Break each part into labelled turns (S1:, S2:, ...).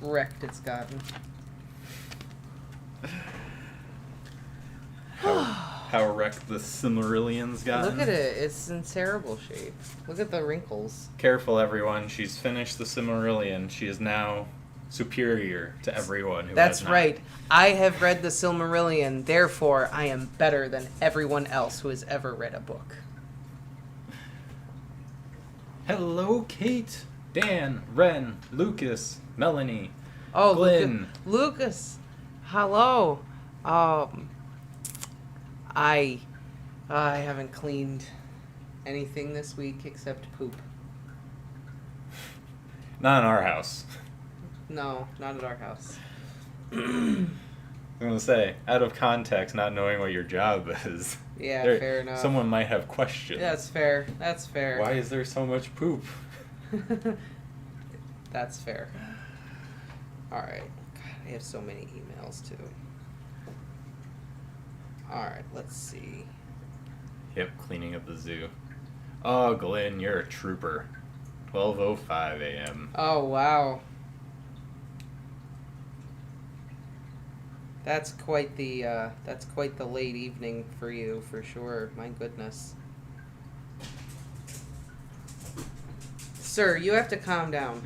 S1: wrecked it's gotten.
S2: How wrecked the Silmarillion's gotten.
S1: Look at it. It's in terrible shape. Look at the wrinkles.
S2: Careful, everyone. She's finished the Silmarillion. She is now superior to everyone who
S1: That's
S2: has not.
S1: right. I have read the Silmarillion, therefore I am better than everyone else who has ever read a book.
S2: Hello, Kate, Dan, Ren, Lucas, Melanie,
S1: Oh,
S2: Glenn.
S1: Lucas. Hello. I haven't cleaned anything this week except poop.
S2: Not in our house.
S1: No, not at our house.
S2: I'm gonna say, out of context, not knowing what your job is.
S1: Yeah, fair enough.
S2: Someone might have questions.
S1: Yeah, that's fair. That's fair.
S2: Why is there so much poop?
S1: That's fair. Alright. God, I have so many emails, too. Alright, let's see.
S2: Yep, cleaning up the zoo. Oh, Glenn, you're a trooper. 12:05 a.m.
S1: Oh, wow. That's quite the late evening for you, for sure. My goodness. Sir, you have to calm down.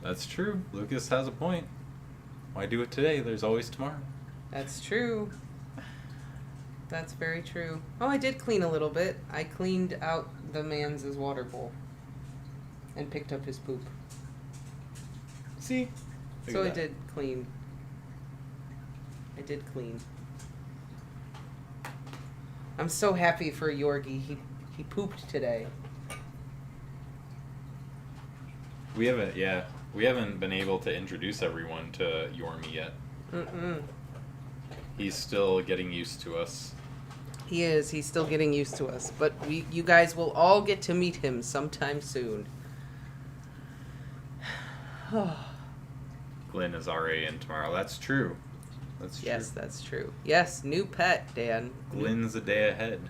S2: That's true. Lucas has a point. Why do it today? There's always tomorrow.
S1: That's true. That's very true. Oh, I did clean a little bit. I cleaned out the man's water bowl. And picked up his poop.
S2: See?
S1: So I did clean. I did clean. I'm so happy for Yorgi. He pooped today.
S2: We haven't been able to introduce everyone to Yormi yet.
S1: Mm-mm.
S2: He's still getting used to us.
S1: He is. He's still getting used to us. But you guys will all get to meet him sometime soon.
S2: Glenn is RA in tomorrow. That's true. That's true.
S1: Yes, that's true. Yes, new pet, Dan.
S2: Glenn's a day ahead.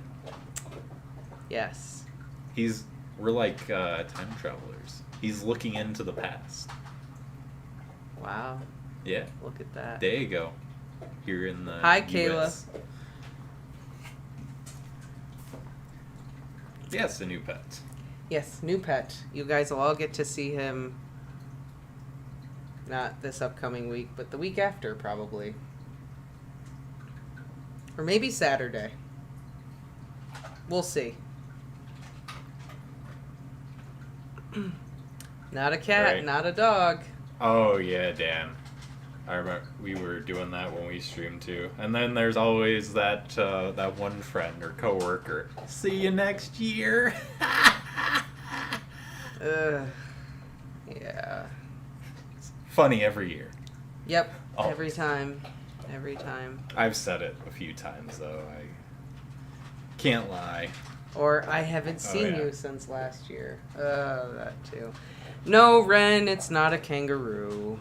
S1: Yes.
S2: We're like time travelers. He's looking into the past.
S1: Wow.
S2: Yeah.
S1: Look at that.
S2: Day ago. Here in the
S1: Hi,
S2: US.
S1: Kayla.
S2: Yes, a new pet.
S1: Yes, new pet. You guys will all get to see him. Not this upcoming week, but the week after, probably. Or maybe Saturday. We'll see. Not a cat,
S2: Right.
S1: not a dog.
S2: Oh, yeah, Dan. I remember we were doing that when we streamed too. And then there's always that one friend or coworker. See you next year.
S1: Yeah.
S2: Funny every year.
S1: Yep.
S2: Always.
S1: Every time. Every time.
S2: I've said it a few times though. I can't lie.
S1: Or I haven't seen
S2: yeah.
S1: you since last year. That too. No, Ren, it's not a kangaroo.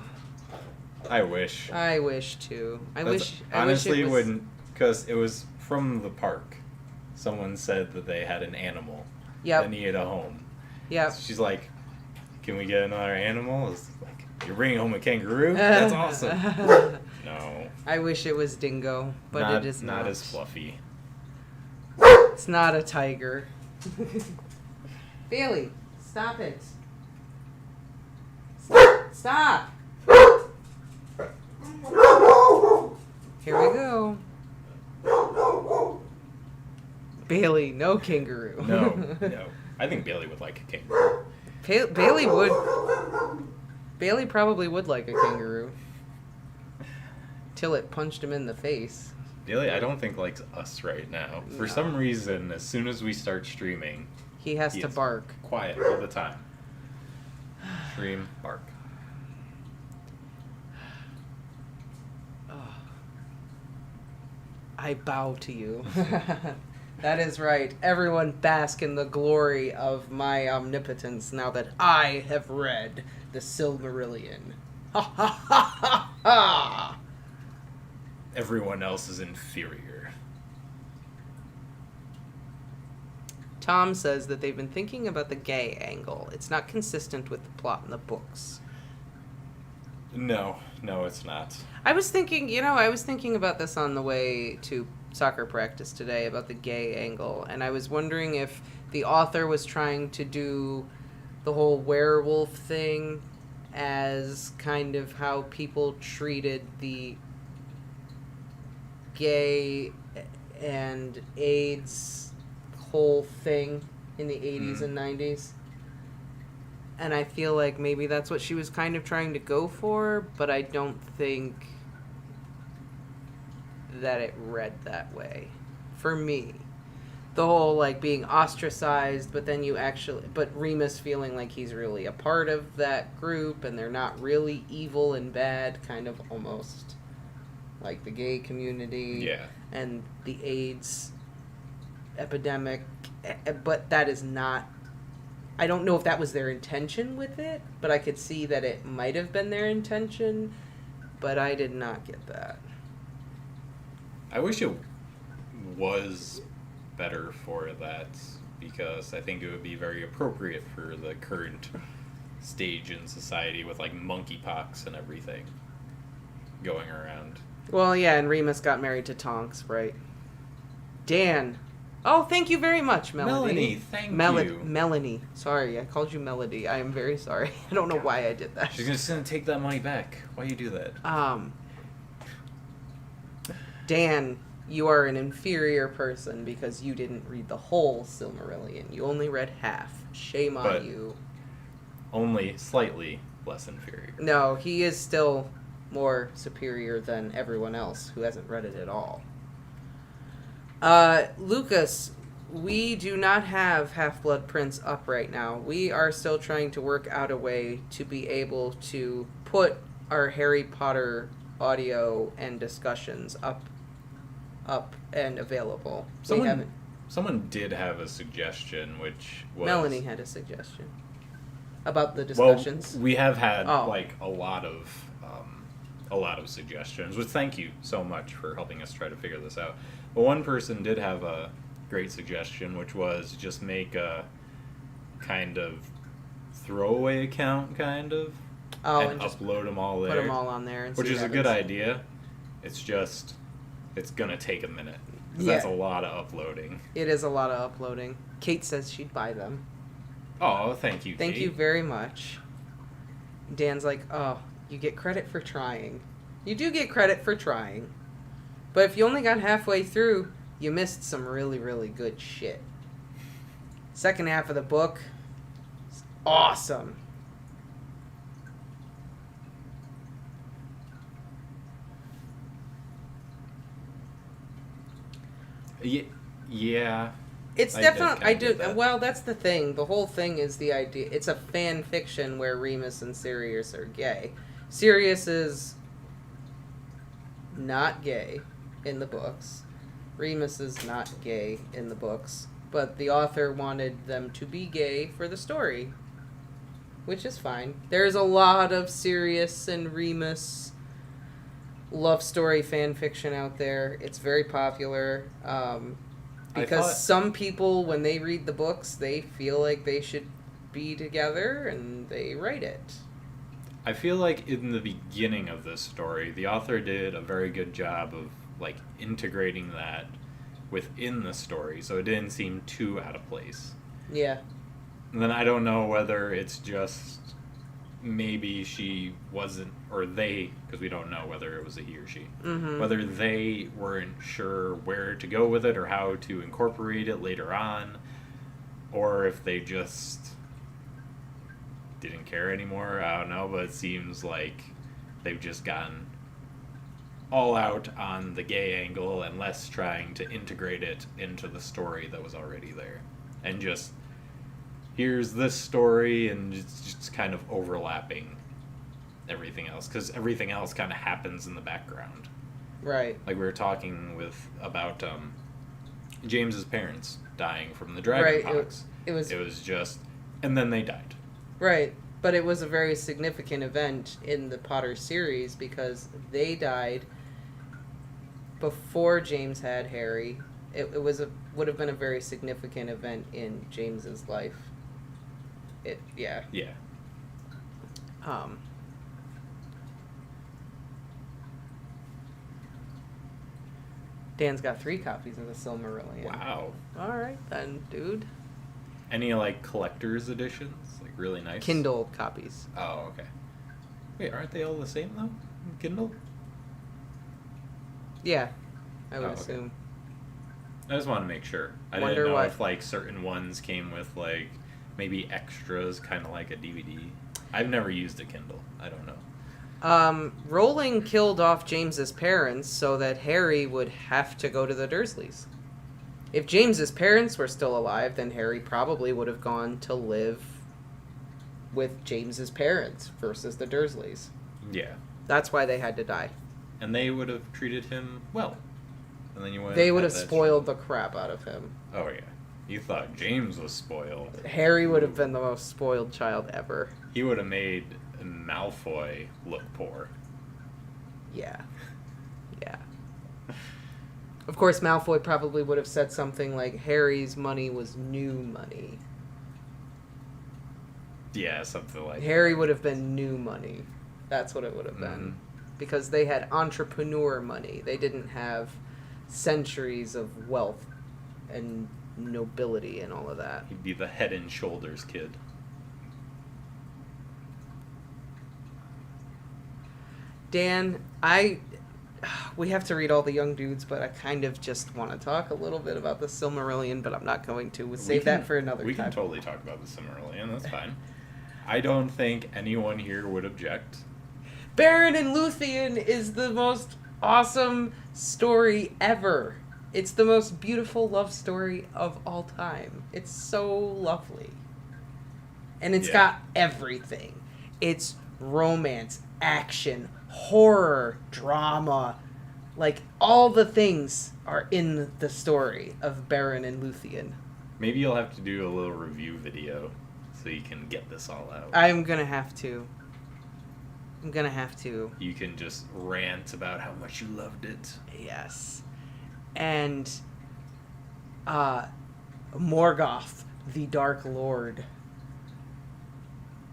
S2: I wish.
S1: I wish too. I wish
S2: Honestly,
S1: it was...
S2: wouldn't, because it was from the park. Someone said that they had an animal
S1: Yep.
S2: that needed a home.
S1: Yep.
S2: She's like, "Can we get another animal?" It's like, "You're bringing home a kangaroo? That's awesome." No.
S1: I wish it was dingo, but it is not.
S2: Not as fluffy.
S1: It's not a tiger. Bailey, stop it. Stop. Here we go. Bailey, no kangaroo.
S2: No. I think Bailey would like a kangaroo.
S1: Bailey would. Bailey probably would like a kangaroo. Till it punched him in the face.
S2: Bailey, I don't think likes us right now. For
S1: No.
S2: some reason, as soon as we start streaming,
S1: He has to
S2: is
S1: bark.
S2: quiet all the time. Stream, bark.
S1: I bow to you. That is right. Everyone bask in the glory of my omnipotence now that I have read the Silmarillion. Ha ha ha ha ha!
S2: Everyone else is inferior.
S1: Tom says that they've been thinking about the gay angle. It's not consistent with the plot in the books.
S2: No, it's not.
S1: I was thinking about this on the way to soccer practice today, about the gay angle, and I was wondering if the author was trying to do the whole werewolf thing as kind of how people treated the gay and AIDS whole thing in the 80s and 90s. And I feel like maybe that's what she was kind of trying to go for, but I don't think that it read that way. For me. The whole, like, being ostracized, but Remus feeling like he's really a part of that group, and they're not really evil and bad, kind of almost like the gay community.
S2: Yeah.
S1: And the AIDS epidemic, but that is not... I don't know if that was their intention with it, but I could see that it might have been their intention, but I did not get that.
S2: I wish it was better for that, because I think it would be very appropriate for the current stage in society with, like, monkeypox and everything going around.
S1: Well, yeah, and Remus got married to Tonks, right? Dan. Oh, thank you very much, Melody.
S2: Thank you.
S1: Melanie. Sorry, I called you Melody. I am very sorry. I don't know why I did that.
S2: She's just gonna take that money back. Why you do that?
S1: Dan, you are an inferior person because you didn't read the whole Silmarillion. You only read half. Shame on you.
S2: Only slightly less inferior.
S1: No, he is still more superior than everyone else who hasn't read it at all. Lucas, we do not have Half-Blood Prince up right now. We are still trying to work out a way to be able to put our Harry Potter audio and discussions up and available.
S2: Someone did have a suggestion, which was...
S1: Melanie had a suggestion about the discussions.
S2: Well, we have had like a lot of suggestions, which thank you so much for helping us try to figure this out. But one person did have a great suggestion, which was just make a kind of throwaway account, and just upload them all there.
S1: Put them all on there. And
S2: which is a good idea. It's just, it's going to take a minute. Because that's a lot of uploading.
S1: It is a lot of uploading. Kate says she'd buy them.
S2: Oh, thank you, Kate.
S1: Thank you very much. Dan's like, oh, you get credit for trying. You do get credit for trying. But if you only got halfway through, you missed some really, really good shit. Second half of the book is awesome.
S2: Yeah.
S1: It's definitely... Well, that's the thing. The whole thing is the idea. It's a fan fiction where Remus and Sirius are gay. Sirius is not gay in the books. Remus is not gay in the books. But the author wanted them to be gay for the story. Which is fine. There's a lot of Sirius and Remus love story fan fiction out there. It's very popular. Because some people, when they read the books, they feel like they should be together, and they write it.
S2: I feel like in the beginning of this story, the author did a very good job of, like, integrating that within the story, so it didn't seem too out of place.
S1: Yeah.
S2: And then I don't know whether it's just maybe she wasn't, or they, because we don't know whether it was a he or she, whether they weren't sure where to go with it or how to incorporate it later on, or if they just didn't care anymore. I don't know, but it seems like they've just gotten all out on the gay angle and less trying to integrate it into the story that was already there. And just, here's this story, and it's just kind of overlapping everything else, because everything else kind of happens in the background.
S1: Right.
S2: Like we were talking about James's parents dying from the dragon pox.
S1: It was
S2: just, and then they died.
S1: Right. But it was a very significant event in the Potter series because they died before James had Harry. It was a would have been a very significant event in James's life. Yeah. Dan's got 3 copies of the Silmarillion.
S2: Wow.
S1: All right then, dude.
S2: Any like collector's editions? Like really nice?
S1: Kindle copies.
S2: Oh, okay. Wait, aren't they all the same though? Kindle?
S1: Yeah, I would
S2: okay.
S1: assume.
S2: I just want to make sure. I
S1: Wonder
S2: didn't know
S1: what...
S2: if like certain ones came with like maybe extras, kind of like a DVD. I've never used a Kindle. I don't know.
S1: Rowling killed off James's parents so that Harry would have to go to the Dursleys. If James's parents were still alive, then Harry probably would have gone to live with James's parents versus the Dursleys.
S2: Yeah.
S1: That's why they had to die.
S2: And they would have treated him well. And then
S1: They would have spoiled the crap out of him.
S2: Oh, yeah. You thought James was spoiled.
S1: Harry would have been the most spoiled child ever.
S2: He would have made Malfoy look poor.
S1: Yeah. Yeah. Of course, Malfoy probably would have said something like, Harry's money was new money.
S2: Yeah, something like
S1: Harry would have been new money. That's what it would have been. Because they had entrepreneur money. They didn't have centuries of wealth and nobility and all of that.
S2: He'd be the head and shoulders kid.
S1: Dan, we have to read all the young dudes, but I kind of just want to talk a little bit about the Silmarillion, but I'm not going to. We'll save that for another time.
S2: We can totally talk about the Silmarillion, that's fine. I don't think anyone here would object.
S1: Beren and Luthien is the most awesome story ever. It's the most beautiful love story of all time. It's so lovely. And it's got everything. It's romance, action, horror, drama. Like, all the things are in the story of Beren and Luthien.
S2: Maybe you'll have to do a little review video so you can get this all out.
S1: I'm gonna have to.
S2: You can just rant about how much you loved it.
S1: Yes. And Morgoth, the Dark Lord.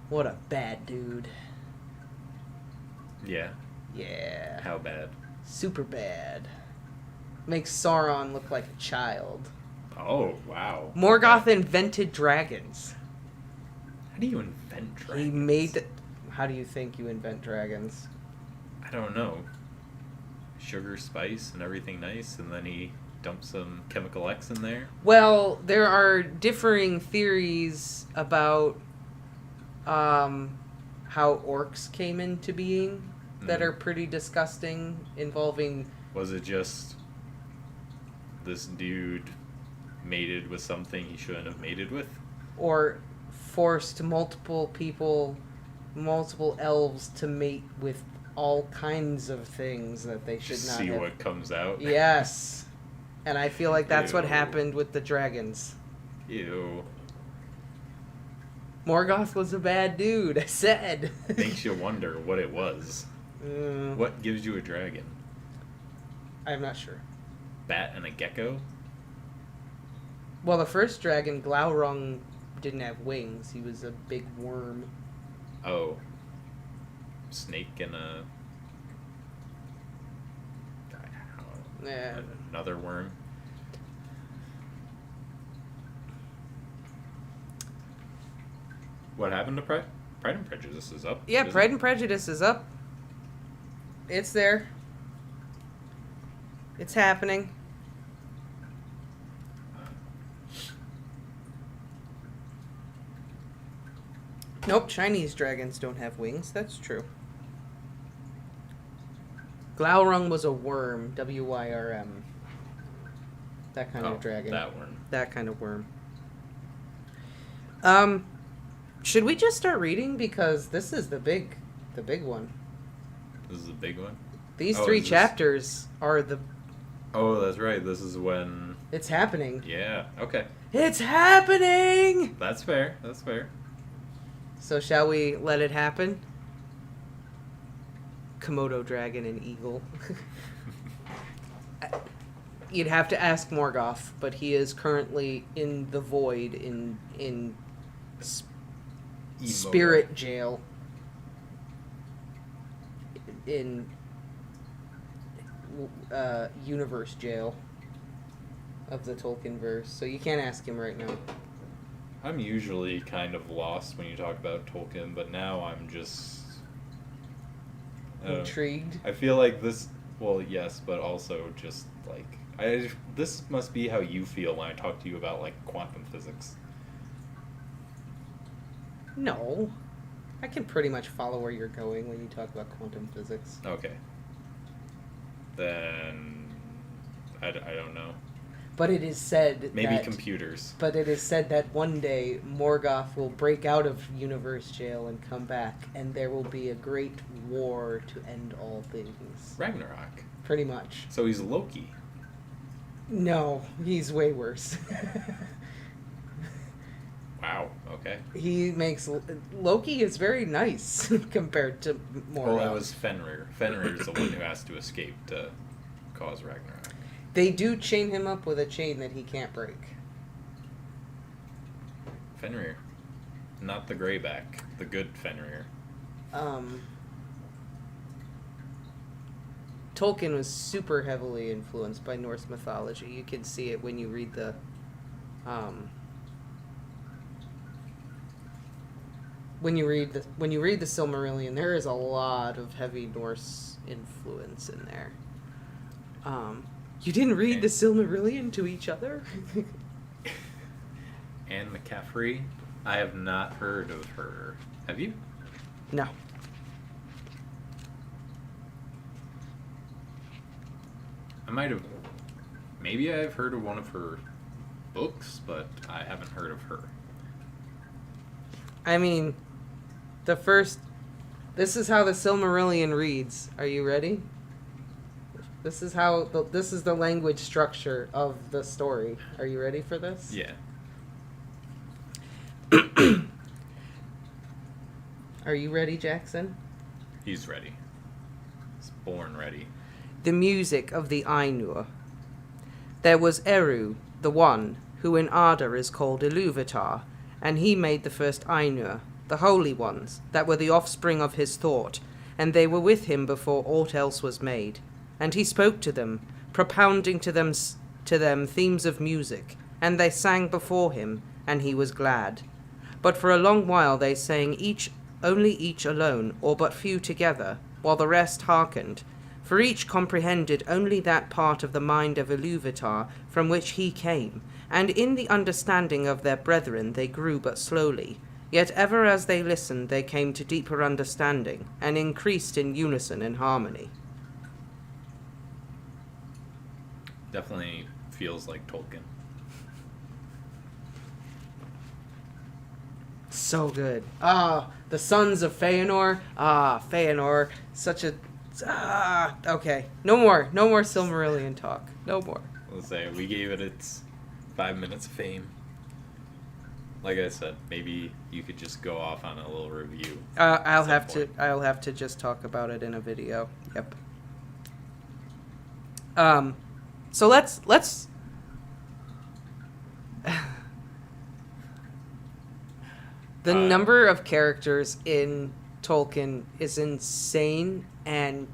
S1: What a bad dude.
S2: Yeah.
S1: Yeah.
S2: How bad?
S1: Super bad. Makes Sauron look like a child.
S2: Oh, wow.
S1: Morgoth invented dragons.
S2: How do you invent dragons?
S1: He made... How do you think you invent dragons?
S2: I don't know. Sugar, spice, and everything nice, and then he dumps some chemical X in there?
S1: Well, there are differing theories about how orcs came into being that are pretty disgusting, involving...
S2: Was it just this dude mated with something he shouldn't have mated with?
S1: Or forced multiple elves to mate with all kinds of things that they should
S2: Just
S1: not
S2: see
S1: have.
S2: what comes out?
S1: Yes. And I feel like that's what
S2: Ew.
S1: happened with the dragons.
S2: Ew.
S1: Morgoth was a bad dude, I said.
S2: Makes you wonder what it was. What gives you a dragon?
S1: I'm not sure.
S2: Bat and a gecko?
S1: Well, the first dragon, Glaurung, didn't have wings. He was a big worm.
S2: Oh. Snake and a...
S1: Yeah.
S2: Another worm? What happened to Pride and Prejudice is up?
S1: Yeah, Pride and Prejudice is up. It's there. It's happening. Nope, Chinese dragons don't have wings. That's true. Glaurung was a worm. W-Y-R-M. That kind of dragon.
S2: That worm.
S1: That kind of worm. Should we just start reading? Because this is the big one.
S2: This is a big one?
S1: These 3 chapters are the...
S2: Oh, that's right. This is when...
S1: It's happening.
S2: Yeah, okay.
S1: It's happening!
S2: That's fair. That's fair.
S1: So shall we let it happen? Komodo dragon and eagle. You'd have to ask Morgoth, but he is currently in the void in spirit jail in universe jail of the Tolkien verse. So you can't ask him right now.
S2: I'm usually kind of lost when you talk about Tolkien, but now I'm just
S1: intrigued.
S2: I feel like this. Well, yes, but also just like this must be how you feel when I talk to you about like quantum physics.
S1: No, I can pretty much follow where you're going when you talk about quantum physics.
S2: Okay. Then I don't know.
S1: But it is said
S2: maybe computers.
S1: But it is said that one day Morgoth will break out of universe jail and come back, and there will be a great war to end all things.
S2: Ragnarok.
S1: Pretty much.
S2: So he's Loki.
S1: No, he's way worse.
S2: Wow. Okay.
S1: He makes Loki is very nice compared to Morgoth.
S2: Well, that was Fenrir. Fenrir is the one who has to escape to cause Ragnarok.
S1: They do chain him up with a chain that he can't break.
S2: Fenrir. Not the Greyback. The good Fenrir.
S1: Tolkien was super heavily influenced by Norse mythology. You can see it when you read the... When you read the Silmarillion, there is a lot of heavy Norse influence in there. You didn't read the Silmarillion to each other?
S2: Anne McCaffrey? I have not heard of her. Have you?
S1: No.
S2: I might have... Maybe I've heard of one of her books, but I haven't heard of her.
S1: I mean, this is how the Silmarillion reads. Are you ready? This is the language structure of the story. Are you ready for this?
S2: Yeah.
S1: Are you ready, Jackson?
S2: He's ready. He's born ready.
S1: The music of the Ainur. There was Eru, the one, who in Arda is called Iluvatar, and he made the first Ainur, the holy ones, that were the offspring of his thought, and they were with him before aught else was made. And he spoke to them, propounding to them themes of music, and they sang before him, and he was glad. But for a long while they sang only each alone, or but few together, while the rest hearkened, for each comprehended only that part of the mind of Iluvatar from which he came, and in the understanding of their brethren they grew but slowly. Yet ever as they listened they came to deeper understanding, and increased in unison and harmony.
S2: Definitely feels like Tolkien.
S1: So good. The Sons of Feanor. Feanor. Such a... okay. No more Silmarillion talk. No more.
S2: Let's say we gave it its 5 minutes of fame. Like I said, maybe you could just go off on a little review.
S1: I'll have to just talk about it in a video. Yep. So let's the number of characters in Tolkien is insane, and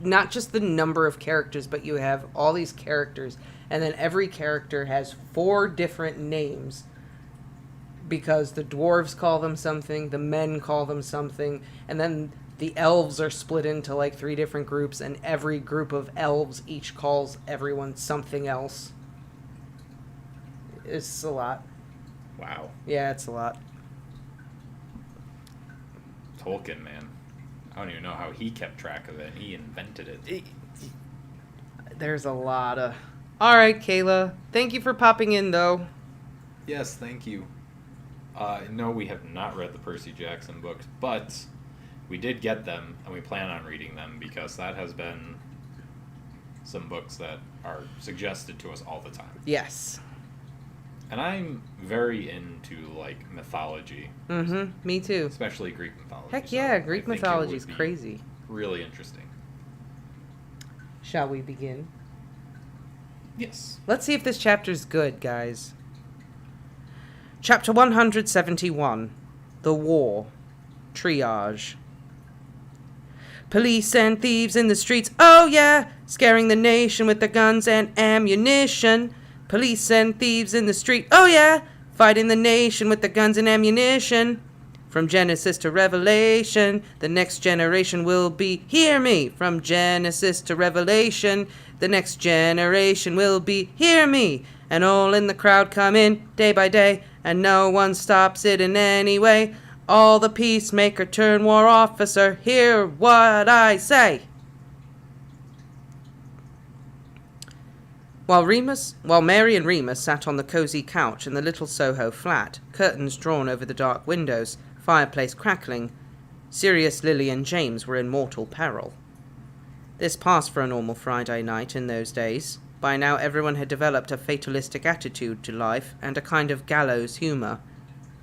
S1: not just the number of characters, but you have all these characters, and then every character has 4 different names because the dwarves call them something, the men call them something, and then the elves are split into like 3 different groups, and every group of elves each calls everyone something else. It's a lot.
S2: Wow.
S1: Yeah, it's a lot.
S2: Tolkien, man. I don't even know how he kept track of it. He invented it.
S1: There's a lot of... Alright, Kayla. Thank you for popping in, though.
S2: Yes, thank you. No, we have not read the Percy Jackson books, but we did get them, and we plan on reading them, because that has been some books that are suggested to us all the time.
S1: Yes.
S2: And I'm very into, like, mythology.
S1: Mm-hmm, me too.
S2: Especially Greek mythology.
S1: Heck
S2: so
S1: yeah, Greek mythology is crazy.
S2: Really interesting.
S1: Shall we begin?
S2: Yes.
S1: Let's see if this chapter's good, guys. Chapter 171. The War. Triage. Police and thieves in the streets, oh yeah, scaring the nation with their guns and ammunition. Police and thieves in the street, oh yeah, fighting the nation with their guns and ammunition. From Genesis to Revelation, the next generation will be, hear me. From Genesis to Revelation, the next generation will be, hear me. And all in the crowd come in day by day, and no one stops it in any way. All the peacemaker turn war officer, hear what I say. While Mary and Remus sat on the cosy couch in the little Soho flat, curtains drawn over the dark windows, fireplace crackling, Sirius, Lily and James were in mortal peril. This passed for a normal Friday night in those days. By now everyone had developed a fatalistic attitude to life and a kind of gallows humour.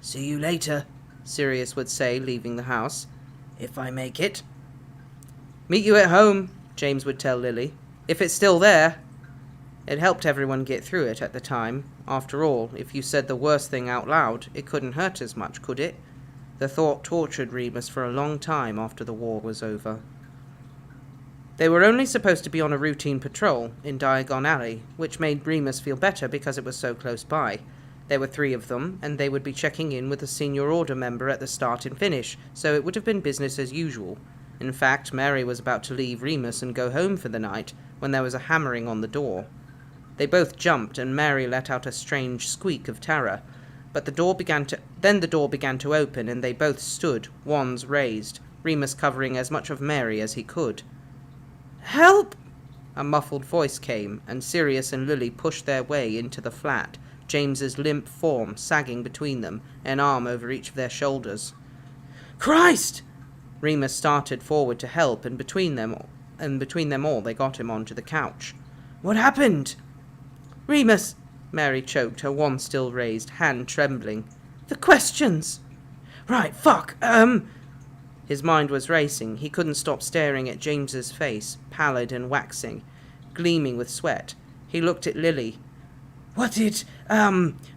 S1: "See you later," Sirius would say, leaving the house. "If I make it." "Meet you at home," James would tell Lily. "If it's still there." It helped everyone get through it at the time. After all, if you said the worst thing out loud, it couldn't hurt as much, could it? The thought tortured Remus for a long time after the war was over. They were only supposed to be on a routine patrol in Diagon Alley, which made Remus feel better because it was so close by. There were 3 of them, and they would be checking in with a senior order member at the start and finish, so it would have been business as usual. In fact, Mary was about to leave Remus and go home for the night when there was a hammering on the door. They both jumped, and Mary let out a strange squeak of terror. But the door began to open, and they both stood, wands raised, Remus covering as much of Mary as he could. "Help!" A muffled voice came, and Sirius and Lily pushed their way into the flat, James's limp form sagging between them, an arm over each of their shoulders. "Christ!" Remus started forward to help, and between them all they got him onto the couch. "What happened?" "Remus," Mary choked, her wand still raised, hand trembling. "The questions." "Right, fuck, His mind was racing. He couldn't stop staring at James's face, pallid and waxing, gleaming with sweat. He looked at Lily. "What did,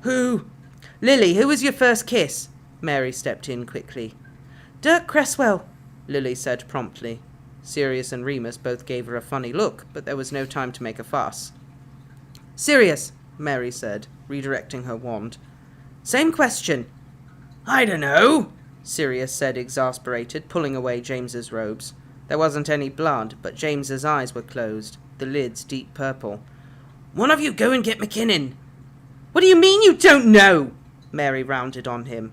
S1: who—" "Lily, who was your first kiss?" Mary stepped in quickly. "Dirk Cresswell," Lily said promptly. Sirius and Remus both gave her a funny look, but there was no time to make a fuss. "Sirius," Mary said, redirecting her wand. "Same question." "I dunno," Sirius said, exasperated, pulling away James's robes. There wasn't any blood, but James's eyes were closed, the lids deep purple. "One of you go and get McKinnon." "What do you mean you don't know?" Mary rounded on him.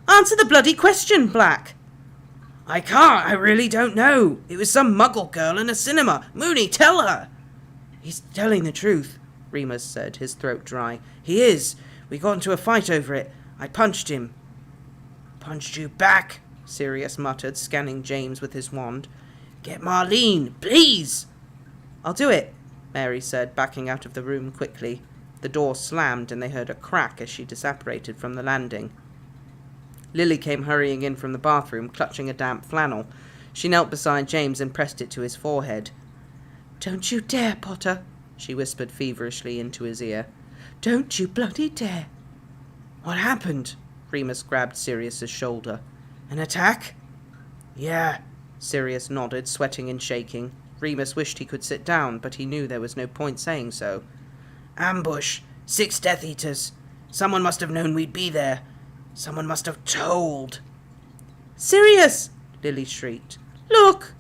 S1: "Answer the bloody question, Black." "I can't, I really don't know. It was some muggle girl in a cinema. Mooney, tell her." "He's telling the truth," Remus said, his throat dry. "He is. We got into a fight over it. I punched him." "Punched you back," Sirius muttered, scanning James with his wand. "Get Marlene, please." "I'll do it," Mary said, backing out of the room quickly. The door slammed, and they heard a crack as she disapparated from the landing. Lily came hurrying in from the bathroom, clutching a damp flannel. She knelt beside James and pressed it to his forehead. "Don't you dare, Potter," she whispered feverishly into his ear. "Don't you bloody dare." "What happened?" Remus grabbed Sirius's shoulder. "An attack?" "Yeah," Sirius nodded, sweating and shaking. Remus wished he could sit down, but he knew there was no point saying so. "Ambush. 6 Death Eaters. Someone must have known we'd be there. Someone must have told." "Sirius!" Lily shrieked. "Look!"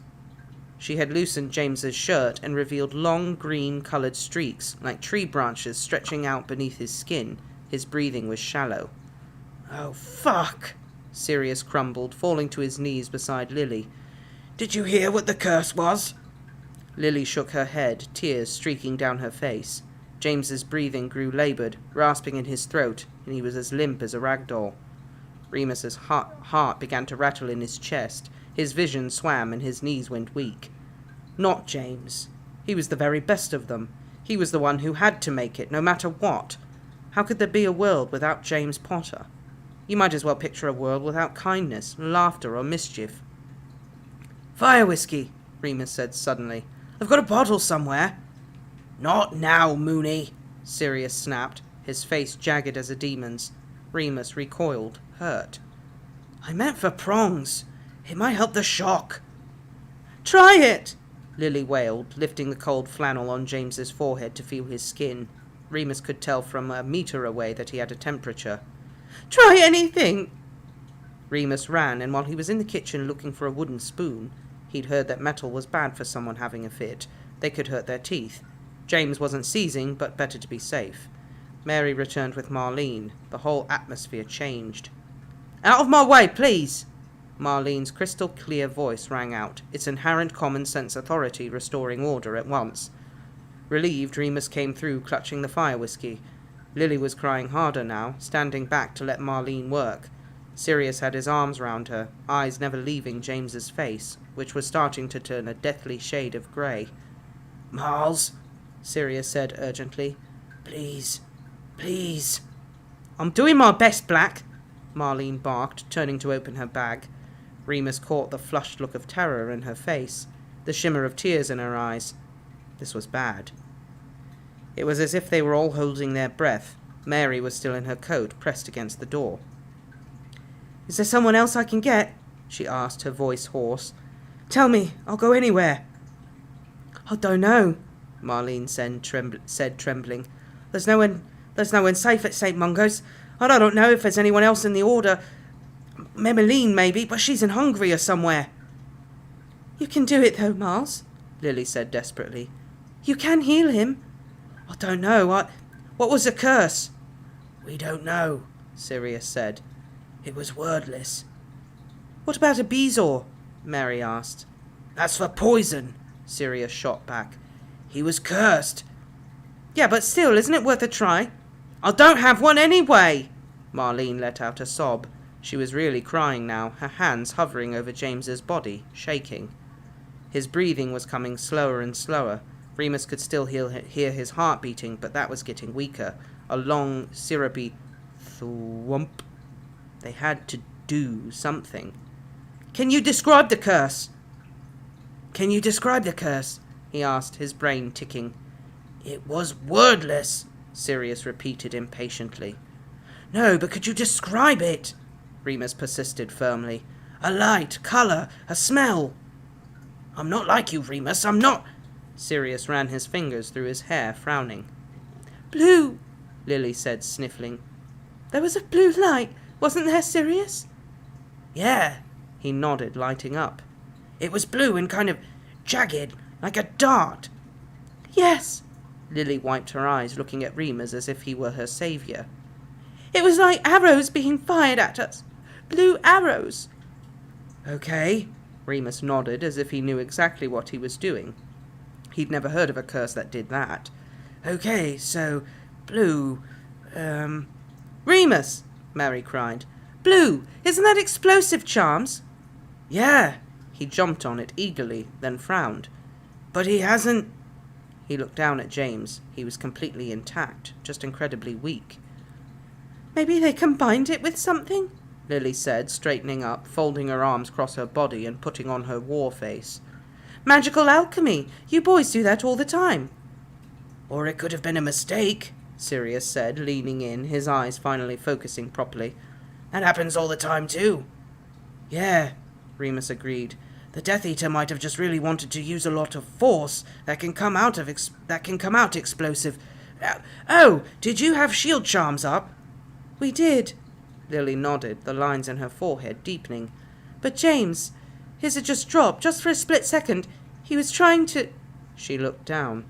S1: She had loosened James's shirt and revealed long green-coloured streaks, like tree branches stretching out beneath his skin. His breathing was shallow. "Oh, fuck!" Sirius crumbled, falling to his knees beside Lily. "Did you hear what the curse was?" Lily shook her head, tears streaking down her face. James's breathing grew laboured, rasping in his throat, and he was as limp as a rag doll. Remus's heart began to rattle in his chest. His vision swam and his knees went weak. Not James. He was the very best of them. He was the one who had to make it, no matter what. How could there be a world without James Potter? You might as well picture a world without kindness, laughter, or mischief. "Fire whiskey," Remus said suddenly. "I've got a bottle somewhere." Not now, Moony, Sirius snapped, his face jagged as a demon's. Remus recoiled, hurt. I meant for prongs. It might help the shock. Try it, Lily wailed, lifting the cold flannel on James's forehead to feel his skin. Remus could tell from a meter away that he had a temperature. Try anything! Remus ran, and while he was in the kitchen looking for a wooden spoon, he'd heard that metal was bad for someone having a fit. They could hurt their teeth. James wasn't seizing, but better to be safe. Mary returned with Marlene. The whole atmosphere changed. Out of my way, please! Marlene's crystal-clear voice rang out, its inherent common-sense authority restoring order at once. Relieved, Remus came through, clutching the fire whiskey. Lily was crying harder now, standing back to let Marlene work. Sirius had his arms round her, eyes never leaving James's face, which was starting to turn a deathly shade of grey. Marles, Sirius said urgently. Please, please. I'm doing my best, Black, Marlene barked, turning to open her bag. Remus caught the flushed look of terror in her face, the shimmer of tears in her eyes. This was bad. It was as if they were all holding their breath. Mary was still in her coat, pressed against the door. Is there someone else I can get? She asked, her voice hoarse. Tell me, I'll go anywhere. I don't know, Marlene said, trembling. There's no one safe at St. Mungo's. I don't know if there's anyone else in the order. Memmeline, maybe, but she's in Hungary or somewhere. You can do it, though, Miles, Lily said desperately. You can heal him. I don't know. What was the curse? We don't know, Sirius said. It was wordless. What about a bezoar? Mary asked. That's for poison, Sirius shot back. He was cursed. Yeah, but still, isn't it worth a try? I don't have one anyway! Marlene let out a sob. She was really crying now, her hands hovering over James's body, shaking. His breathing was coming slower and slower. Remus could still hear his heart beating, but that was getting weaker. A long, syrupy thwomp. They had to do something. Can you describe the curse? Can you describe the curse? He asked, his brain ticking. It was wordless, Sirius repeated impatiently. No, but could you describe it? Remus persisted firmly. A light, colour, a smell. I'm not like you, Remus, I'm not. Sirius ran his fingers through his hair, frowning. Blue, Lily said, sniffling. There was a blue light, wasn't there, Sirius? Yeah, he nodded, lighting up. It was blue and kind of jagged, like a dart. Yes, Lily wiped her eyes, looking at Remus as if he were her saviour. It was like arrows being fired at us. Blue arrows. Okay, Remus nodded as if he knew exactly what he was doing. He'd never heard of a curse that did that. Okay, so, blue, Remus, Mary cried. Blue, isn't that explosive charms? Yeah. He jumped on it eagerly, then frowned. But he hasn't... He looked down at James. He was completely intact, just incredibly weak. Maybe they combined it with something? Lily said, straightening up, folding her arms across her body and putting on her war face. Magical alchemy! You boys do that all the time. Or it could have been a mistake, Sirius said, leaning in, his eyes finally focusing properly. That happens all the time, too. Yeah, Remus agreed. The Death Eater might have just really wanted to use a lot of force that can come out explosive. Oh, did you have shield charms up? We did. Lily nodded, the lines in her forehead deepening. But James, his had just dropped, just for a split second. He was trying to... She looked down.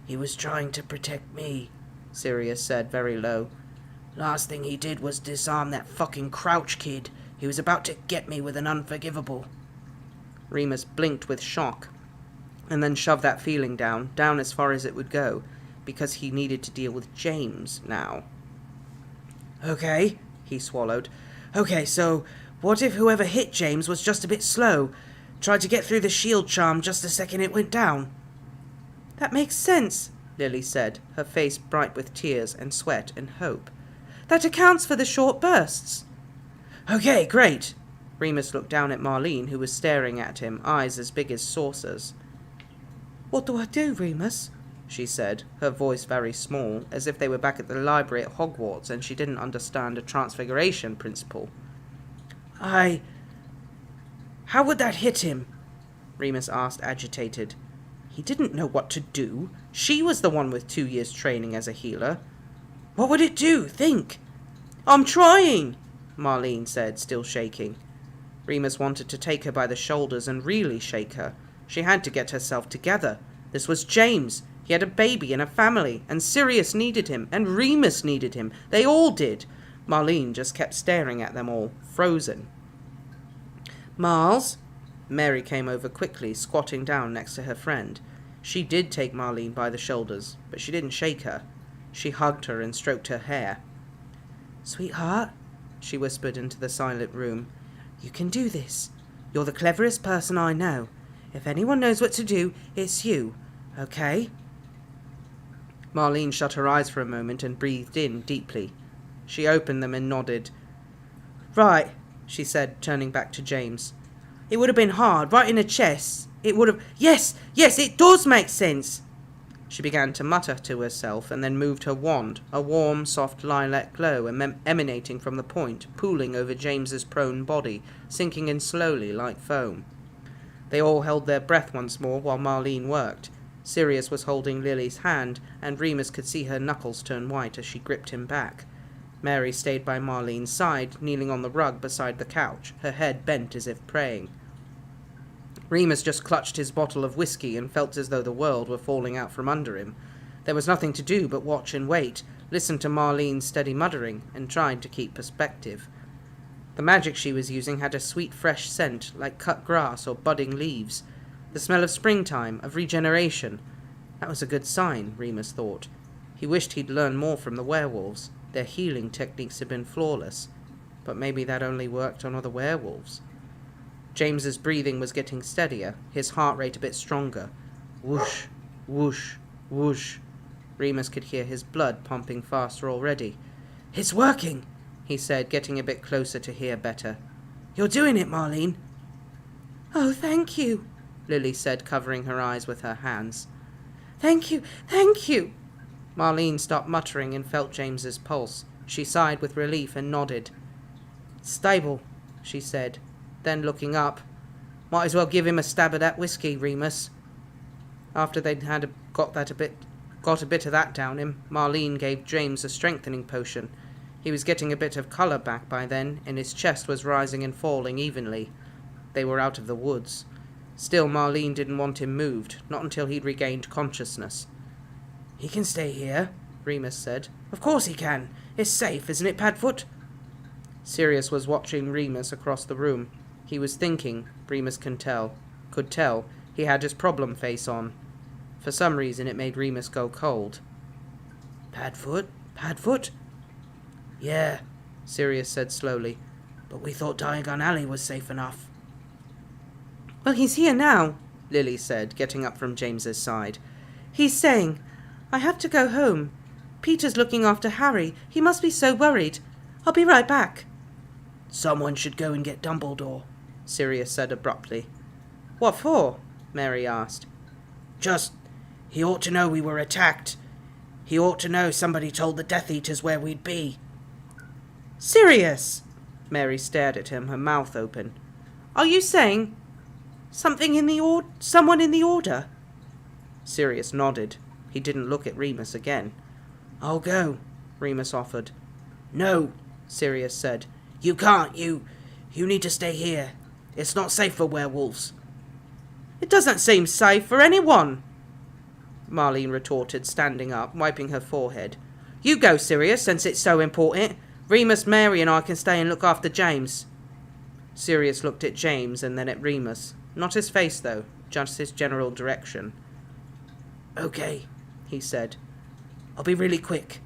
S1: He was trying to protect me, Sirius said very low. Last thing he did was disarm that fucking Crouch kid. He was about to get me with an unforgivable. Remus blinked with shock, and then shoved that feeling down as far as it would go, because he needed to deal with James now. Okay, he swallowed. Okay, so what if whoever hit James was just a bit slow? Tried to get through the shield charm just the second it went down? That makes sense, Lily said, her face bright with tears and sweat and hope. That accounts for the short bursts. Okay, great. Remus looked down at Marlene, who was staring at him, eyes as big as saucers. What do I do, Remus? she said, her voice very small, as if they were back at the library at Hogwarts and she didn't understand a transfiguration principle. How would that hit him? Remus asked, agitated. He didn't know what to do. She was the one with 2 years training as a healer. What would it do? Think. I'm trying, Marlene said, still shaking. Remus wanted to take her by the shoulders and really shake her. She had to get herself together. This was James. He had a baby and a family, and Sirius needed him, and Remus needed him. They all did. Marlene just kept staring at them all, frozen. Miles? Mary came over quickly, squatting down next to her friend. She did take Marlene by the shoulders, but she didn't shake her. She hugged her and stroked her hair. Sweetheart, she whispered into the silent room, you can do this. You're the cleverest person I know. If anyone knows what to do, it's you, okay? Marlene shut her eyes for a moment and breathed in deeply. She opened them and nodded. Right, she said, turning back to James. It would have been hard, right in the chest. It would have... Yes, it does make sense. She began to mutter to herself and then moved her wand, a warm, soft lilac glow emanating from the point, pooling over James's prone body, sinking in slowly like foam. They all held their breath once more while Marlene worked. Sirius was holding Lily's hand, and Remus could see her knuckles turn white as she gripped him back. Mary stayed by Marlene's side, kneeling on the rug beside the couch, her head bent as if praying. Remus just clutched his bottle of whiskey and felt as though the world were falling out from under him. There was nothing to do but watch and wait, listen to Marlene's steady muttering, and try to keep perspective. The magic she was using had a sweet fresh scent, like cut grass or budding leaves. The smell of springtime, of regeneration. That was a good sign, Remus thought. He wished he'd learned more from the werewolves. Their healing techniques had been flawless. But maybe that only worked on other werewolves. James's breathing was getting steadier, his heart rate a bit stronger. Whoosh, whoosh, whoosh. Remus could hear his blood pumping faster already. It's working, he said, getting a bit closer to hear better. You're doing it, Marlene. Oh, thank you, Lily said, covering her eyes with her hands. Thank you, thank you. Marlene stopped muttering and felt James's pulse. She sighed with relief and nodded. Stable, she said. Then, looking up, might as well give him a stab of that whiskey, Remus. After they'd got a bit of that down him, Marlene gave James a strengthening potion. He was getting a bit of colour back by then, and his chest was rising and falling evenly. They were out of the woods. Still, Marlene didn't want him moved, not until he'd regained consciousness. He can stay here, Remus said. Of course he can. It's safe, isn't it, Padfoot? Sirius was watching Remus across the room. He was thinking, Remus could tell, he had his problem face on. For some reason it made Remus go cold. Padfoot? Padfoot? Yeah, Sirius said slowly, but we thought Diagon Alley was safe enough. Well, he's here now, Lily said, getting up from James's side. He's saying, I have to go home. Peter's looking after Harry. He must be so worried. I'll be right back. Someone should go and get Dumbledore, Sirius said abruptly. What for? Mary asked. He ought to know we were attacked. He ought to know somebody told the Death Eaters where we'd be. Sirius! Mary stared at him, her mouth open. Are you saying someone in the Order? Sirius nodded. He didn't look at Remus again. I'll go, Remus offered. No, Sirius said. You can't. You need to stay here. It's not safe for werewolves. It doesn't seem safe for anyone, Marlene retorted, standing up, wiping her forehead. You go, Sirius, since it's so important. Remus, Mary and I can stay and look after James. Sirius looked at James and then at Remus. Not his face, though, just his general direction. Okay, he said. I'll be really quick,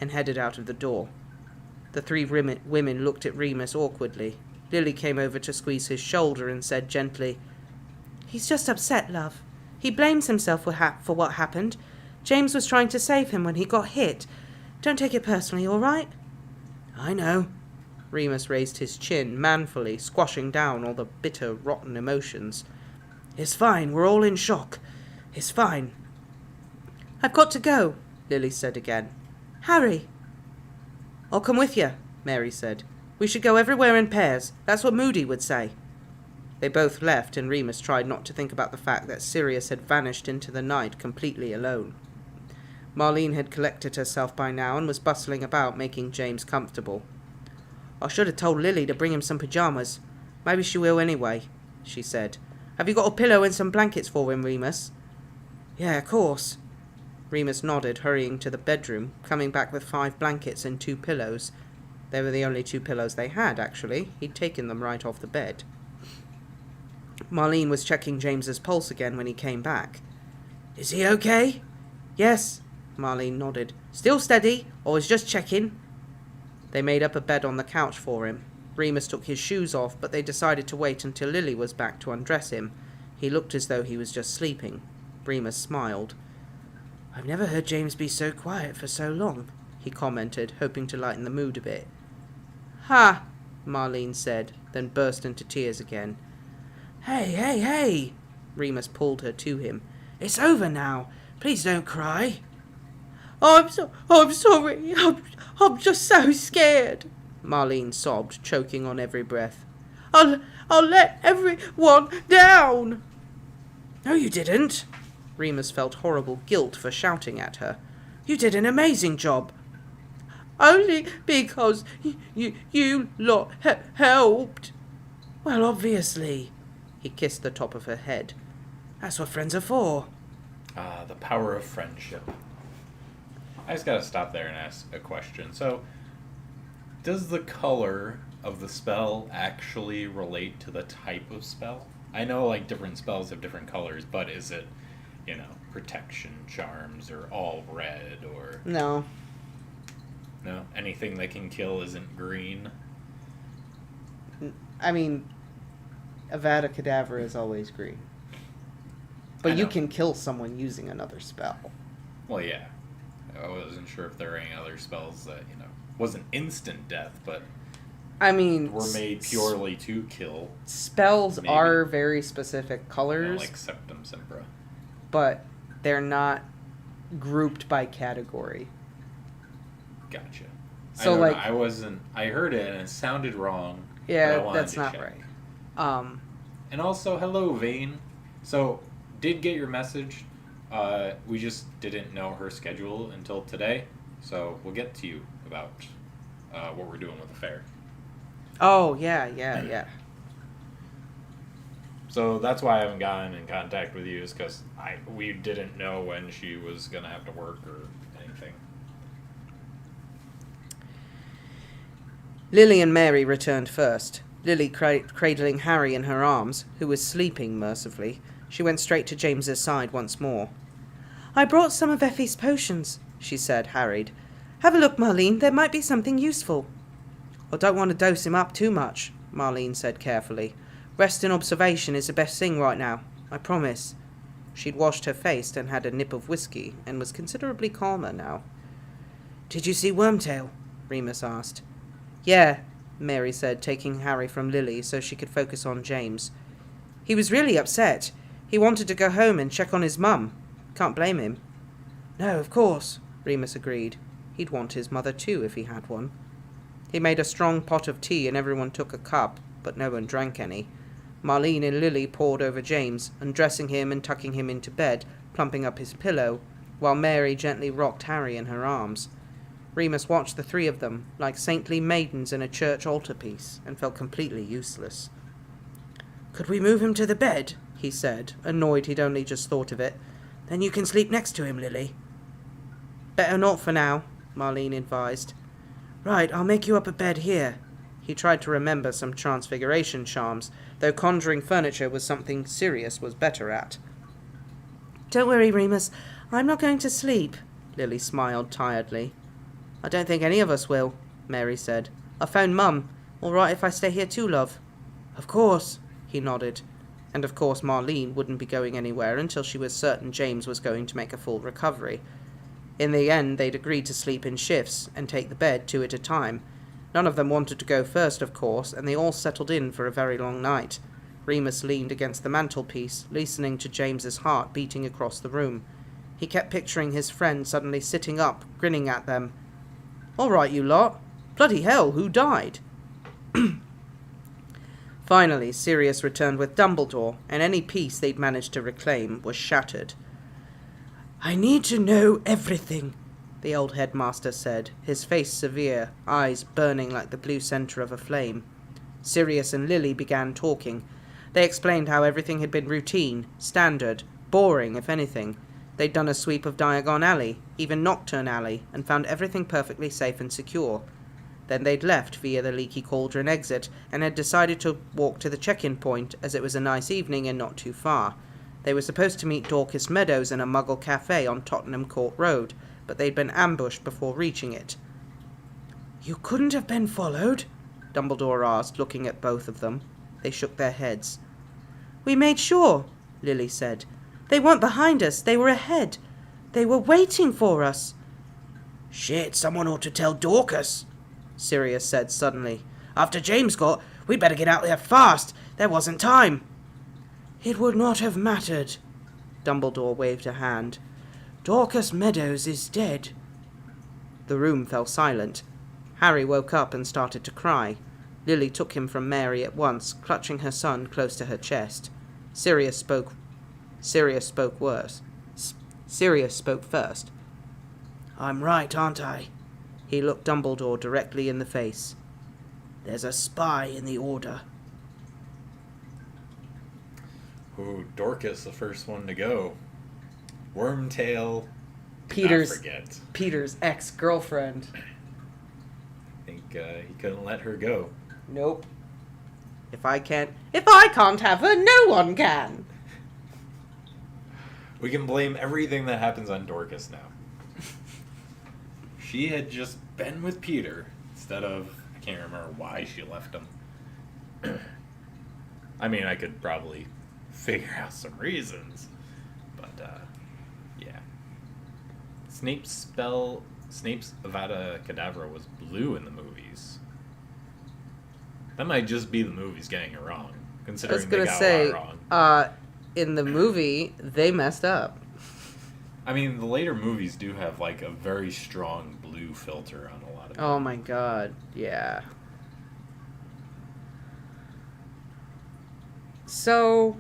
S1: and headed out of the door. The three women looked at Remus awkwardly. Lily came over to squeeze his shoulder and said gently, He's just upset, love. He blames himself for what happened. James was trying to save him when he got hit. Don't take it personally, all right? I know. Remus raised his chin manfully, squashing down all the bitter, rotten emotions. It's fine. We're all in shock. It's fine. I've got to go, Lily said again. Harry. I'll come with you, Mary said. We should go everywhere in pairs. That's what Moody would say. They both left, and Remus tried not to think about the fact that Sirius had vanished into the night completely alone. Marlene had collected herself by now and was bustling about, making James comfortable. I should have told Lily to bring him some pyjamas. Maybe she will anyway, she said. Have you got a pillow and some blankets for him, Remus? Yeah, of course. Remus nodded, hurrying to the bedroom, coming back with 5 blankets and 2 pillows. They were the only 2 pillows they had, actually. He'd taken them right off the bed. Marlene was checking James's pulse again when he came back. Is he okay? Yes, Marlene nodded. Still steady, or was just checking? They made up a bed on the couch for him. Remus took his shoes off, but they decided to wait until Lily was back to undress him. He looked as though he was just sleeping. Remus smiled. I've never heard James be so quiet for so long, he commented, hoping to lighten the mood a bit. Ha, Marlene said, then burst into tears again. Hey, Remus pulled her to him. It's over now. Please don't cry. I'm sorry. I'm just so scared, Marlene sobbed, choking on every breath. I'll let everyone down. No, you didn't. Remus felt horrible guilt for shouting at her. You did an amazing job. Only because you lot helped. Well, obviously. He kissed the top of her head. That's what friends are for.
S2: The power of friendship. I just gotta stop there and ask a question. So, does the color of the spell actually relate to the type of spell? I know, like, different spells have different colors, but is it, protection charms or all red or...
S1: No.
S2: No? Anything that can kill isn't green?
S1: I mean, Avada Kedavra is always green. But you can kill someone using another spell.
S2: Well, yeah. I wasn't sure if there were any other spells that, wasn't instant death, but...
S1: I mean...
S2: were made purely to kill.
S1: Spells are very specific colors.
S2: Like Septum Sempra.
S1: But they're not grouped by category.
S2: Gotcha.
S1: So,
S2: I heard it and it sounded wrong.
S1: Yeah, that's not right.
S2: And also, hello, Vane. So, did get your message. We just didn't know her schedule until today. So, we'll get to you about what we're doing with the fair.
S1: Oh, yeah.
S2: So, that's why I haven't gotten in contact with you, is because we didn't know when she was going to have to work or anything.
S1: Lily and Mary returned first. Lily cradling Harry in her arms, who was sleeping mercifully. She went straight to James's side once more. I brought some of Effie's potions, she said, harried. Have a look, Marlene. There might be something useful. I don't want to dose him up too much, Marlene said carefully. Rest and observation is the best thing right now. I promise. She'd washed her face and had a nip of whiskey, and was considerably calmer now. Did you see Wormtail? Remus asked. Yeah, Mary said, taking Harry from Lily so she could focus on James. He was really upset. He wanted to go home and check on his mum. Can't blame him. No, of course, Remus agreed. He'd want his mother too if he had one. He made a strong pot of tea and everyone took a cup, but no one drank any. Marlene and Lily poured over James, undressing him and tucking him into bed, plumping up his pillow, while Mary gently rocked Harry in her arms. Remus watched the 3 of them, like saintly maidens in a church altarpiece, and felt completely useless. Could we move him to the bed? He said, annoyed he'd only just thought of it. Then you can sleep next to him, Lily. Better not for now, Marlene advised. Right, I'll make you up a bed here. He tried to remember some transfiguration charms, though conjuring furniture was something Sirius was better at. Don't worry, Remus. I'm not going to sleep, Lily smiled tiredly. I don't think any of us will, Mary said. I phoned Mum. All right if I stay here too, love? Of course, he nodded. And of course Marlene wouldn't be going anywhere until she was certain James was going to make a full recovery. In the end, they'd agreed to sleep in shifts and take the bed 2 at a time. None of them wanted to go first, of course, and they all settled in for a very long night. Remus leaned against the mantelpiece, listening to James's heart beating across the room. He He kept picturing his friend suddenly sitting up, grinning at them. "All right, you lot. Bloody hell, who died?" Finally, Sirius returned with Dumbledore, and any peace they'd managed to reclaim was shattered. "I need to know everything," the old headmaster said, his face severe, eyes burning like the blue centre of a flame. Sirius and Lily began talking. They explained how everything had been routine, standard, boring if anything. They'd done a sweep of Diagon Alley, even Nocturne Alley, and found everything perfectly safe and secure. Then they'd left via the Leaky Cauldron exit and had decided to walk to the check-in point as it was a nice evening and not too far. They were supposed to meet Dorcas Meadows in a Muggle cafe on Tottenham Court Road, but they'd been ambushed before reaching it. "You couldn't have been followed?" Dumbledore asked, looking at both of them. They shook their heads. "We made sure," Lily said. "They weren't behind us, they were ahead. They were waiting for us." "Shit, someone ought to tell Dorcas," Sirius said suddenly. "After James got, we'd better get out there fast. There wasn't time." "It would not have mattered." Dumbledore waved a hand. "Dorcas Meadows is dead." The room fell silent. Harry woke up and started to cry. Lily took him from Mary at once, clutching her son close to her chest. Sirius spoke first. "I'm right, aren't I?" He looked Dumbledore directly in the face. "There's a spy in the Order."
S2: Ooh, Dorcas, the first one to go. Wormtail.
S1: Peter's ex-girlfriend.
S2: I think he couldn't let her go.
S1: Nope. If I can't have her, no one can.
S2: We can blame everything that happens on Dorcas now. She had just been with Peter instead of, I can't remember why she left him. I mean, I could probably figure out some reasons, but yeah. Snape's Avada Kedavra was blue in the movies. That might just be the movies getting it wrong, considering they got a lot wrong.
S1: In the movie, they messed up.
S2: I mean, the later movies do have, like, a very strong blue filter on a lot of them.
S1: Oh my god, yeah. So...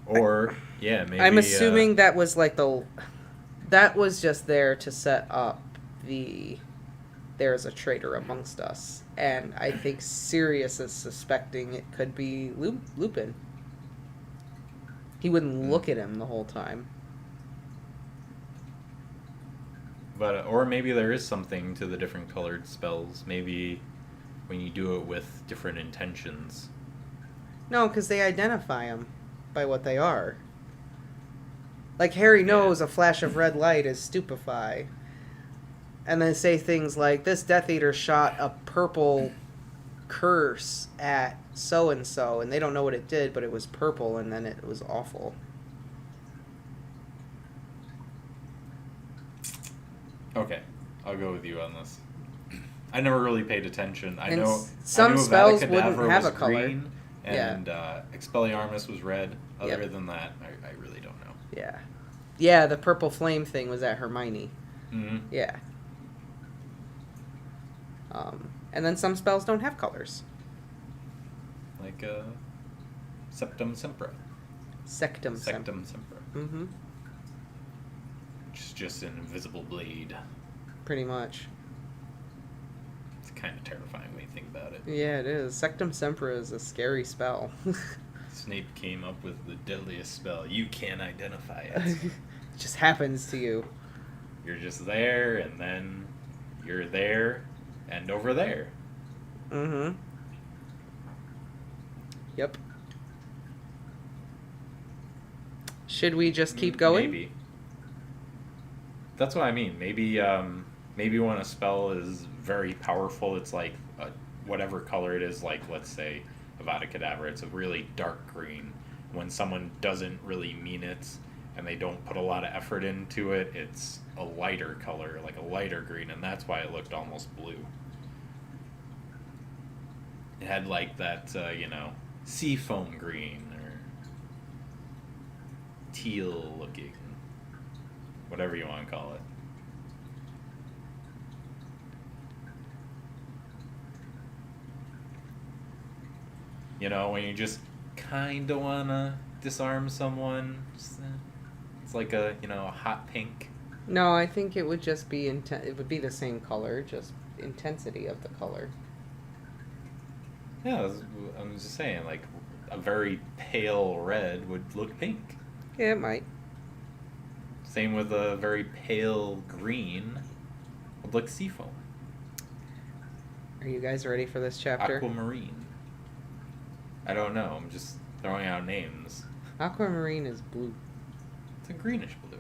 S2: Or, yeah, maybe...
S1: I'm assuming that was, like, that was just there to set up there's a traitor amongst us. And I think Sirius is suspecting it could be Lupin. He wouldn't look at him the whole time.
S2: But, or maybe there is something to the different colored spells. Maybe when you do it with different intentions.
S1: No, because they identify them by what they are. Like, Harry knows a flash of red light is stupefy. And then say things like, this Death Eater shot a purple curse at so-and-so, and they don't know what it did, but it was purple, and then it was awful.
S2: Okay, I'll go with you on this. I never really paid attention. I
S1: And
S2: know
S1: some spells wouldn't have a color.
S2: Green, and Expelliarmus was red. Other than that, I really don't know.
S1: Yeah. Yeah, the purple flame thing was at Hermione.
S2: Mm-hmm.
S1: Yeah. And then some spells don't have colors.
S2: Like Septum Sempra.
S1: Sectum
S2: Sempra.
S1: Mm-hmm.
S2: Which is just an invisible blade.
S1: Pretty much.
S2: It's kind of terrifying when you think about it.
S1: Yeah, it is. Sectum Sempra is a scary spell.
S2: Snape came up with the deadliest spell. You can't identify it.
S1: It just happens to you.
S2: You're just there, and then you're there, and over there.
S1: Mm-hmm. Yep. Should we just keep going?
S2: Maybe. That's what I mean. Maybe when a spell is very powerful, it's like whatever color it is, like let's say Avada Kedavra, it's a really dark green. When someone doesn't really mean it and they don't put a lot of effort into it, it's a lighter color, like a lighter green, and that's why it looked almost blue. It had like that, seafoam green or teal looking. whatever you want to call it. You know, when you just kind of want to disarm someone, it's like a, you know, a hot pink.
S1: No, I think it would just be it would be the same color, just intensity of the color.
S2: Yeah, I'm just saying, like, a very pale red would look pink.
S1: Yeah, it might.
S2: Same with a very pale green would look seafoam.
S1: Are you guys ready for this chapter?
S2: Aquamarine. I don't know, I'm just throwing out names.
S1: Aquamarine is blue.
S2: It's a greenish blue.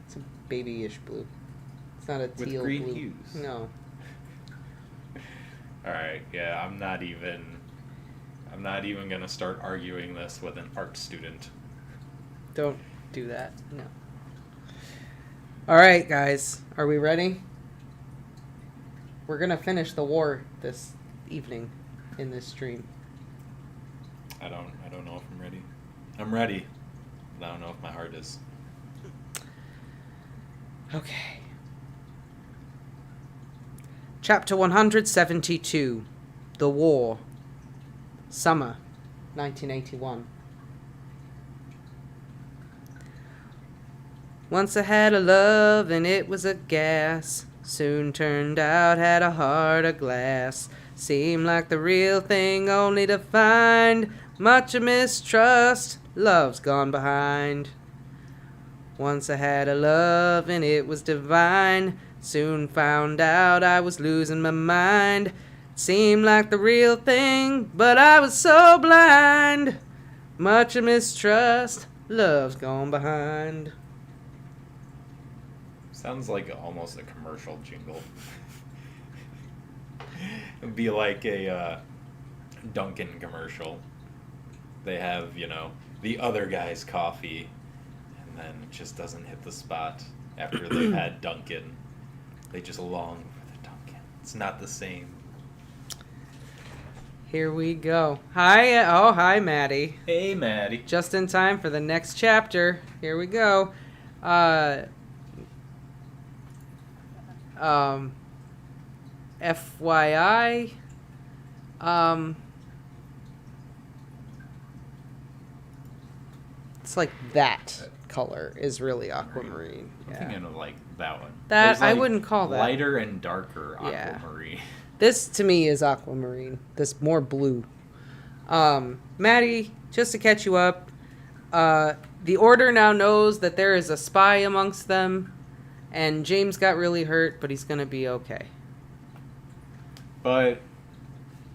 S1: It's a babyish blue. It's not a
S2: With
S1: teal
S2: green
S1: blue.
S2: hues.
S1: No.
S2: Alright, yeah, I'm not even gonna start arguing this with an art student.
S1: Don't do that. No. Alright, guys. Are we ready? We're gonna finish the war this evening in this stream.
S2: I don't know if I'm ready. I'm ready, but I don't know if my heart is.
S1: Okay. Chapter 172. The War. Summer, 1981. Once I had a love and it was a gas. Soon turned out had a heart of glass. Seemed like the real thing only to find much of mistrust. Love's gone behind. Once I had a love and it was divine. Soon found out I was losing my mind. Seemed like the real thing, but I was so blind. Much of mistrust, love's gone behind.
S2: Sounds like almost a commercial jingle. It'd be like a Dunkin' commercial. They have, you know, the other guy's coffee, and then it just doesn't hit the spot after they've had Dunkin'. They just long for the Dunkin'. It's not the same.
S1: Here we go. Hi, Maddie.
S2: Hey, Maddie.
S1: Just in time for the next chapter. Here we go. FYI, it's like that color is really aquamarine.
S2: I'm
S1: Yeah.
S2: thinking of like that one.
S1: That
S2: There's,
S1: I
S2: like,
S1: wouldn't call that.
S2: Lighter and darker
S1: Yeah.
S2: aquamarine.
S1: This to me is aquamarine. This more blue. Maddie, just to catch you up, the Order now knows that there is a spy amongst them, and James got really hurt, but he's gonna be okay.
S2: But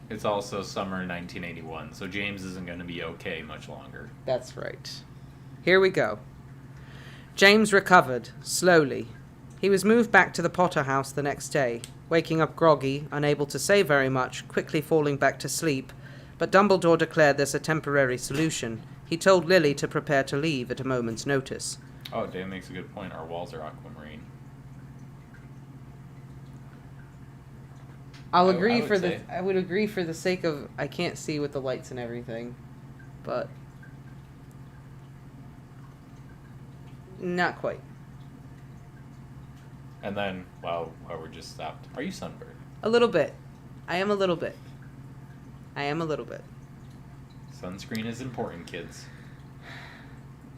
S2: it's also summer 1981, so James isn't going to be okay much longer.
S1: That's right. Here we go. James recovered, slowly. He was moved back to the Potter house the next day, waking up groggy, unable to say very much, quickly falling back to sleep, but Dumbledore declared this a temporary solution. He told Lily to prepare to leave at a moment's notice.
S2: Oh, Dan makes a good point. Our walls are aquamarine.
S1: I would agree for the sake of I can't see with the lights and everything, but not quite.
S2: And then, while we're just stopped, are you sunburned?
S1: A little bit. I am a little bit.
S2: Sunscreen is important, kids.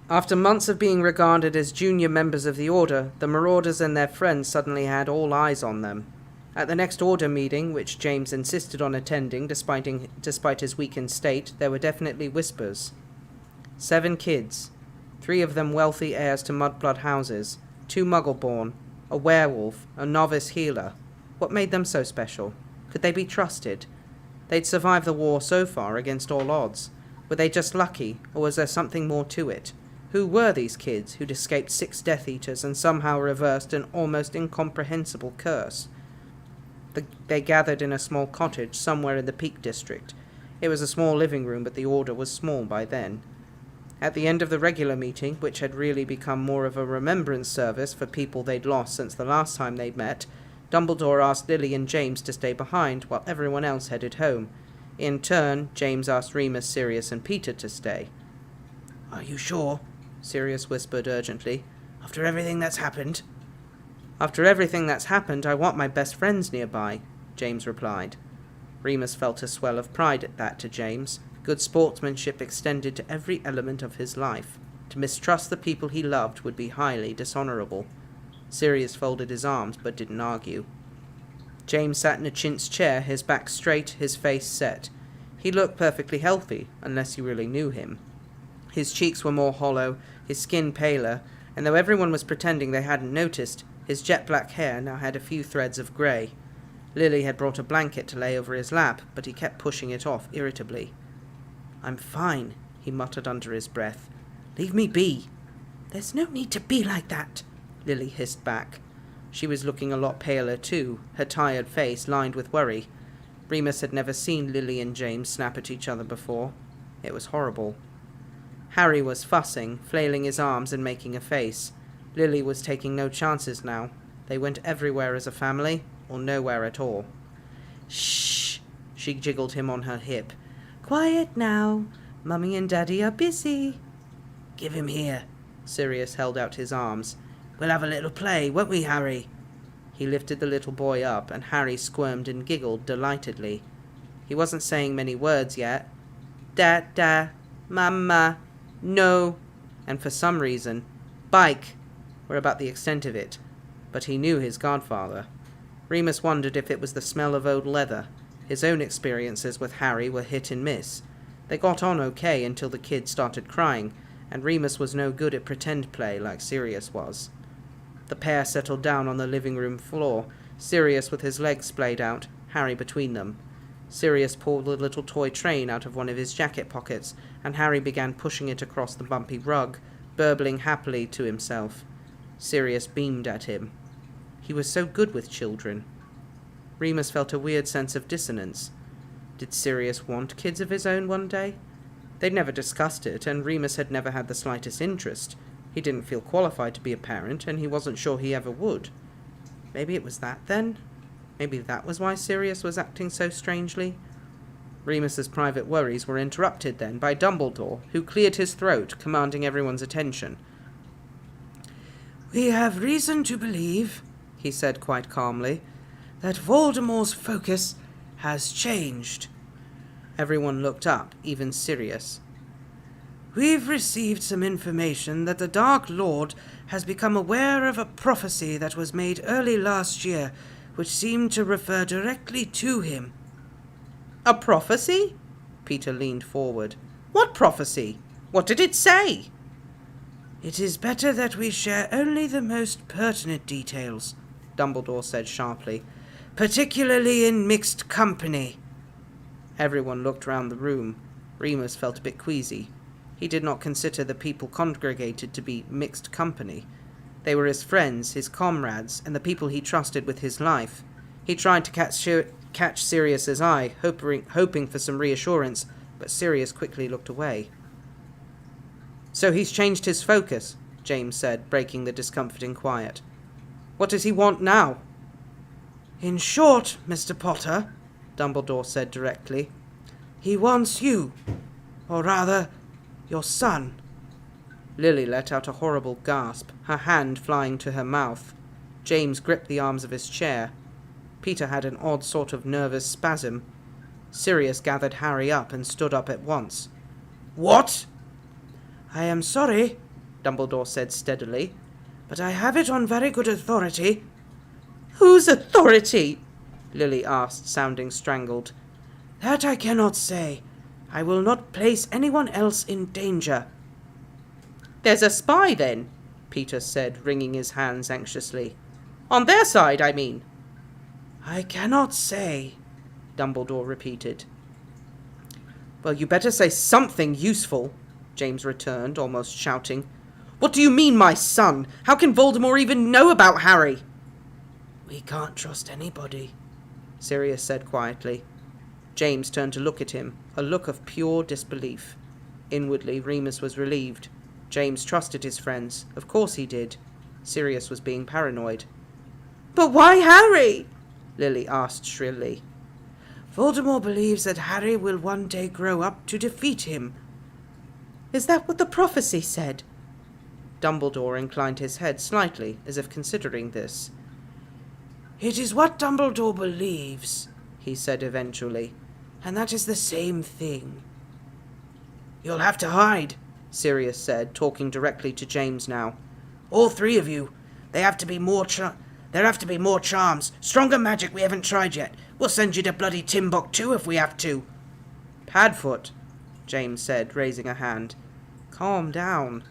S1: After months of being regarded as junior members of the Order, the Marauders and their friends suddenly had all eyes on them. At the next Order meeting, which James insisted on attending despite his weakened state, there were definitely whispers. 7 kids, 3 of them wealthy heirs to mudblood houses, 2 muggle-born, a werewolf, a novice healer. What made them so special? Could they be trusted? They'd survived the war so far against all odds. Were they just lucky, or was there something more to it? Who were these kids who'd escaped 6 Death Eaters and somehow reversed an almost incomprehensible curse? They gathered in a small cottage somewhere in the Peak District. It was a small living room, but the Order was small by then. At the end of the regular meeting, which had really become more of a remembrance service for people they'd lost since the last time they'd met, Dumbledore asked Lily and James to stay behind while everyone else headed home. In turn, James asked Remus, Sirius, and Peter to stay. "Are you sure?" Sirius whispered urgently.
S3: After everything that's happened?
S1: After everything that's happened, I want my best friends nearby, James replied. Remus felt a swell of pride at that to James. Good sportsmanship extended to every element of his life. To mistrust the people he loved would be highly dishonourable. Sirius folded his arms, but didn't argue. James sat in a chintz chair, his back straight, his face set. He looked perfectly healthy, unless you really knew him. His cheeks were more hollow, his skin paler, and though everyone was pretending they hadn't noticed, his jet-black hair now had a few threads of grey. Lily had brought a blanket to lay over his lap, but he kept pushing it off irritably. "I'm fine," he muttered under his breath. "Leave me be." "There's no need to be like that," Lily hissed back. She was looking a lot paler too, her tired face lined with worry. Remus had never seen Lily and James snap at each other before. It was horrible. Harry was fussing, flailing his arms and making a face. Lily was taking no chances now. They went everywhere as a family, or nowhere at all. "Shh!" She jiggled him on her hip. "Quiet now. Mummy and Daddy are busy."
S3: "Give him here."
S1: Sirius held out his arms.
S3: "We'll have a little play, won't we, Harry?"
S1: He lifted the little boy up, and Harry squirmed and giggled delightedly. He wasn't saying many words yet. Da, mama, no, and for some reason, bike, were about the extent of it. But he knew his godfather. Remus wondered if it was the smell of old leather. His own experiences with Harry were hit and miss. They got on okay until the kid started crying, and Remus was no good at pretend play like Sirius was. The pair settled down on the living room floor, Sirius with his legs splayed out, Harry between them. Sirius pulled a little toy train out of one of his jacket pockets, and Harry began pushing it across the bumpy rug, burbling happily to himself. Sirius beamed at him. He was so good with children. Remus felt a weird sense of dissonance. Did Sirius want kids of his own one day? They'd never discussed it, and Remus had never had the slightest interest. He didn't feel qualified to be a parent, and he wasn't sure he ever would. Maybe it was that, then? Maybe that was why Sirius was acting so strangely? Remus's private worries were interrupted then by Dumbledore, who cleared his throat, commanding everyone's attention.
S3: "We have reason to believe," he said quite calmly, "that Voldemort's focus has changed."
S1: Everyone looked up, even Sirius.
S3: "We've received some information that the Dark Lord has become aware of a prophecy that was made early last year, which seemed to refer directly to him."
S1: "A prophecy?" Peter leaned forward. "What prophecy? What did it say?"
S3: "It is better that we share only the most pertinent details," Dumbledore said sharply, "particularly in mixed company."
S1: Everyone looked round the room. Remus felt a bit queasy. He did not consider the people congregated to be mixed company. They were his friends, his comrades, and the people he trusted with his life. He tried to catch Sirius's eye, hoping for some reassurance, but Sirius quickly looked away. "So he's changed his focus," James said, breaking the discomforting quiet. "What does he want now?"
S3: "In short, Mr. Potter," Dumbledore said directly, "he wants you, or rather, your son."
S1: Lily let out a horrible gasp, her hand flying to her mouth. James gripped the arms of his chair. Peter had an odd sort of nervous spasm. Sirius gathered Harry up and stood up at once.
S3: "What?" "I am sorry," Dumbledore said steadily, "but I have it on very good authority."
S1: "Whose authority?" Lily asked, sounding strangled.
S3: "That I cannot say. I will not place anyone else in danger."
S1: "There's a spy, then," Peter said, wringing his hands anxiously. "On their side, I mean."
S3: "I cannot say,"
S1: Dumbledore repeated. "Well, you better say something useful," James returned, almost shouting. "What do you mean, my son? How can Voldemort even know about Harry?"
S3: "We can't trust anybody,"
S1: Sirius said quietly. James turned to look at him, a look of pure disbelief. Inwardly, Remus was relieved. James trusted his friends. Of course he did. Sirius was being paranoid. "But why Harry?" Lily asked shrilly.
S3: "Voldemort believes that Harry will one day grow up to defeat him."
S1: "Is that what the prophecy said?"
S3: Dumbledore inclined his head slightly, as if considering this. "It is what Dumbledore believes," he said eventually, "and that is the same thing." "You'll have to hide," Sirius said, talking directly to James now. "All three of you. There have to be more charms. Stronger magic we haven't tried yet. We'll send you to bloody Timbuktu if we have to." "Padfoot," James said, raising a hand. "Calm down."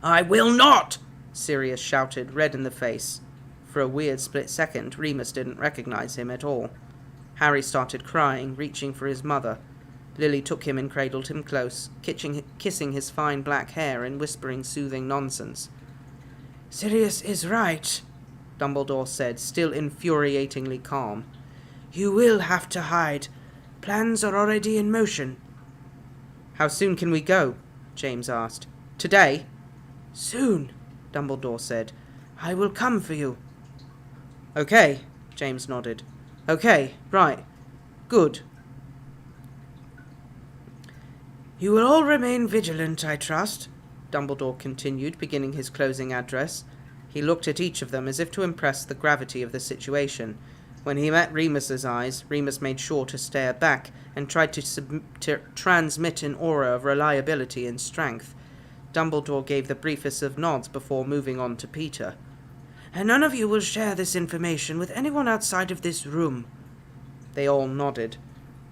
S3: "I will not!" Sirius shouted, red in the face. For a weird split second, Remus didn't recognize him at all. Harry started crying, reaching for his mother. Lily took him and cradled him close, kissing his fine black hair and whispering soothing nonsense. "Sirius is right," Dumbledore said, still infuriatingly calm. "You will have to hide. Plans are already in motion." "How soon can we go?" James asked. "Today?" "Soon," Dumbledore said. "I will come for you." "Okay," James nodded. "Okay, right. Good." "You will all remain vigilant, I trust," Dumbledore continued, beginning his closing address. He looked at each of them as if to impress the gravity of the situation. When he met Remus's eyes, Remus made sure to stare back and tried to transmit an aura of reliability and strength. Dumbledore gave the briefest of nods before moving on to Peter. "And none of you will share this information with anyone outside of this room." They all nodded.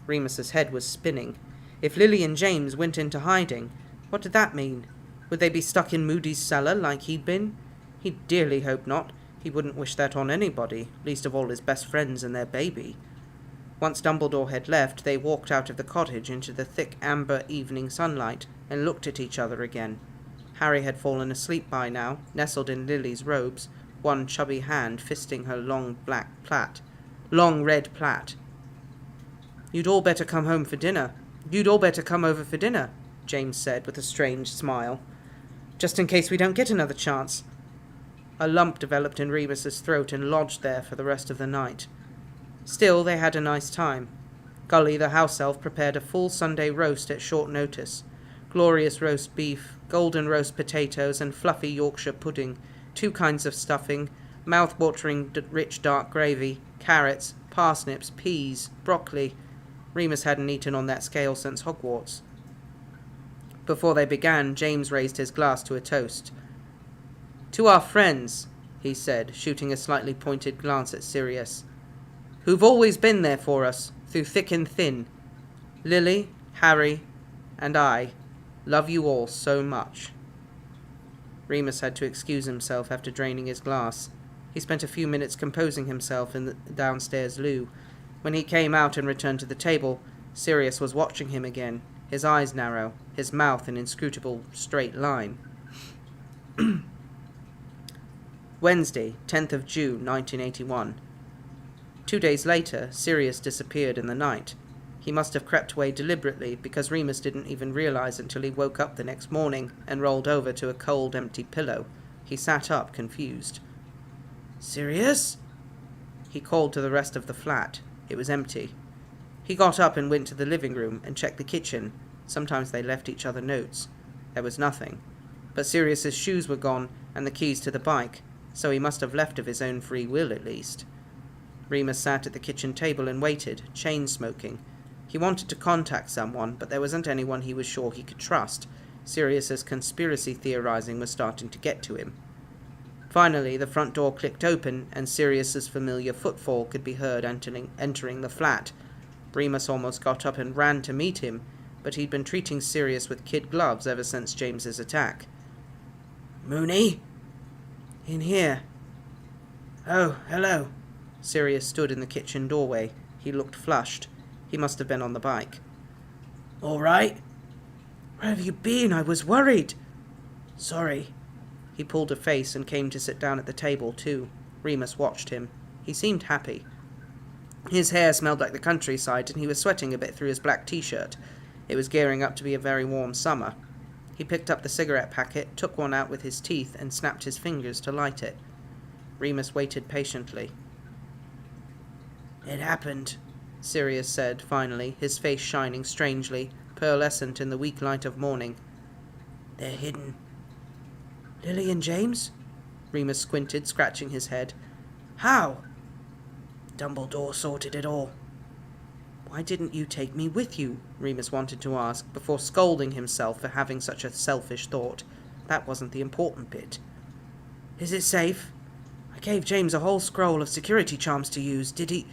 S3: Remus's head was spinning. If Lily and James went into hiding, what did that mean? Would they be stuck in Moody's cellar like he'd been? He dearly hoped not. He wouldn't wish that on anybody, least of all his best friends and their baby. Once Dumbledore had left, they walked out of the cottage into the thick amber evening sunlight and looked at each other again. Harry had fallen asleep by now, nestled in Lily's robes, one chubby hand fisting her long red plait. "You'd all better come over for dinner," James said with a strange smile. "Just in case we don't get another chance." A lump developed in Remus's throat and lodged there for the rest of the night. Still, they had a nice time. Gully, the house elf, prepared a full Sunday roast at short notice. Glorious roast beef, golden roast potatoes, and fluffy Yorkshire pudding, 2 kinds of stuffing, mouth-watering rich dark gravy, carrots, parsnips, peas, broccoli. Remus hadn't eaten on that scale since Hogwarts. Before they began, James raised his glass to a toast. "To our friends," he said, shooting a slightly pointed glance at Sirius, "who've always been there for us, through thick and thin. Lily, Harry, and I love you all so much." Remus had to excuse himself after draining his glass. He spent a few minutes composing himself in the downstairs loo. When he came out and returned to the table, Sirius was watching him again, his eyes narrow, his mouth an inscrutable straight line. Wednesday, 10th of June, 1981. 2 days later, Sirius disappeared in the night. He must have crept away deliberately, because Remus didn't even realize until he woke up the next morning and rolled over to a cold, empty pillow. He sat up, confused. "Sirius?" He called to the rest of the flat. It was empty. He got up and went to the living room and checked the kitchen. Sometimes they left each other notes. There was nothing. But Sirius's shoes were gone and the keys to the bike, so he must have left of his own free will at least. Remus sat at the kitchen table and waited, chain-smoking. He wanted to contact someone, but there wasn't anyone he was sure he could trust. Sirius's conspiracy theorizing was starting to get to him. Finally, the front door clicked open, and Sirius's familiar footfall could be heard entering the flat. Remus almost got up and ran to meet him, but he'd been treating Sirius with kid gloves ever since James's attack. "Mooney?" "In here." "Oh, hello." Sirius stood in the kitchen doorway. He looked flushed. He must have been on the bike. "All right?" "Where have you been? I was worried." "Sorry." He pulled a face and came to sit down at the table, too. Remus watched him. He seemed happy. His hair smelled like the countryside, and he was sweating a bit through his black t-shirt. It was gearing up to be a very warm summer. He picked up the cigarette packet, took one out with his teeth, and snapped his fingers to light it. Remus waited patiently. "It happened," Sirius said, finally, his face shining strangely, pearlescent in the weak light of morning. "They're hidden." Lily and James? Remus squinted, scratching his head. How? Dumbledore sorted it all. Why didn't you take me with you? Remus wanted to ask, before scolding himself for having such a selfish thought. That wasn't the important bit. Is it safe? I gave James a whole scroll of security charms to use. Did he?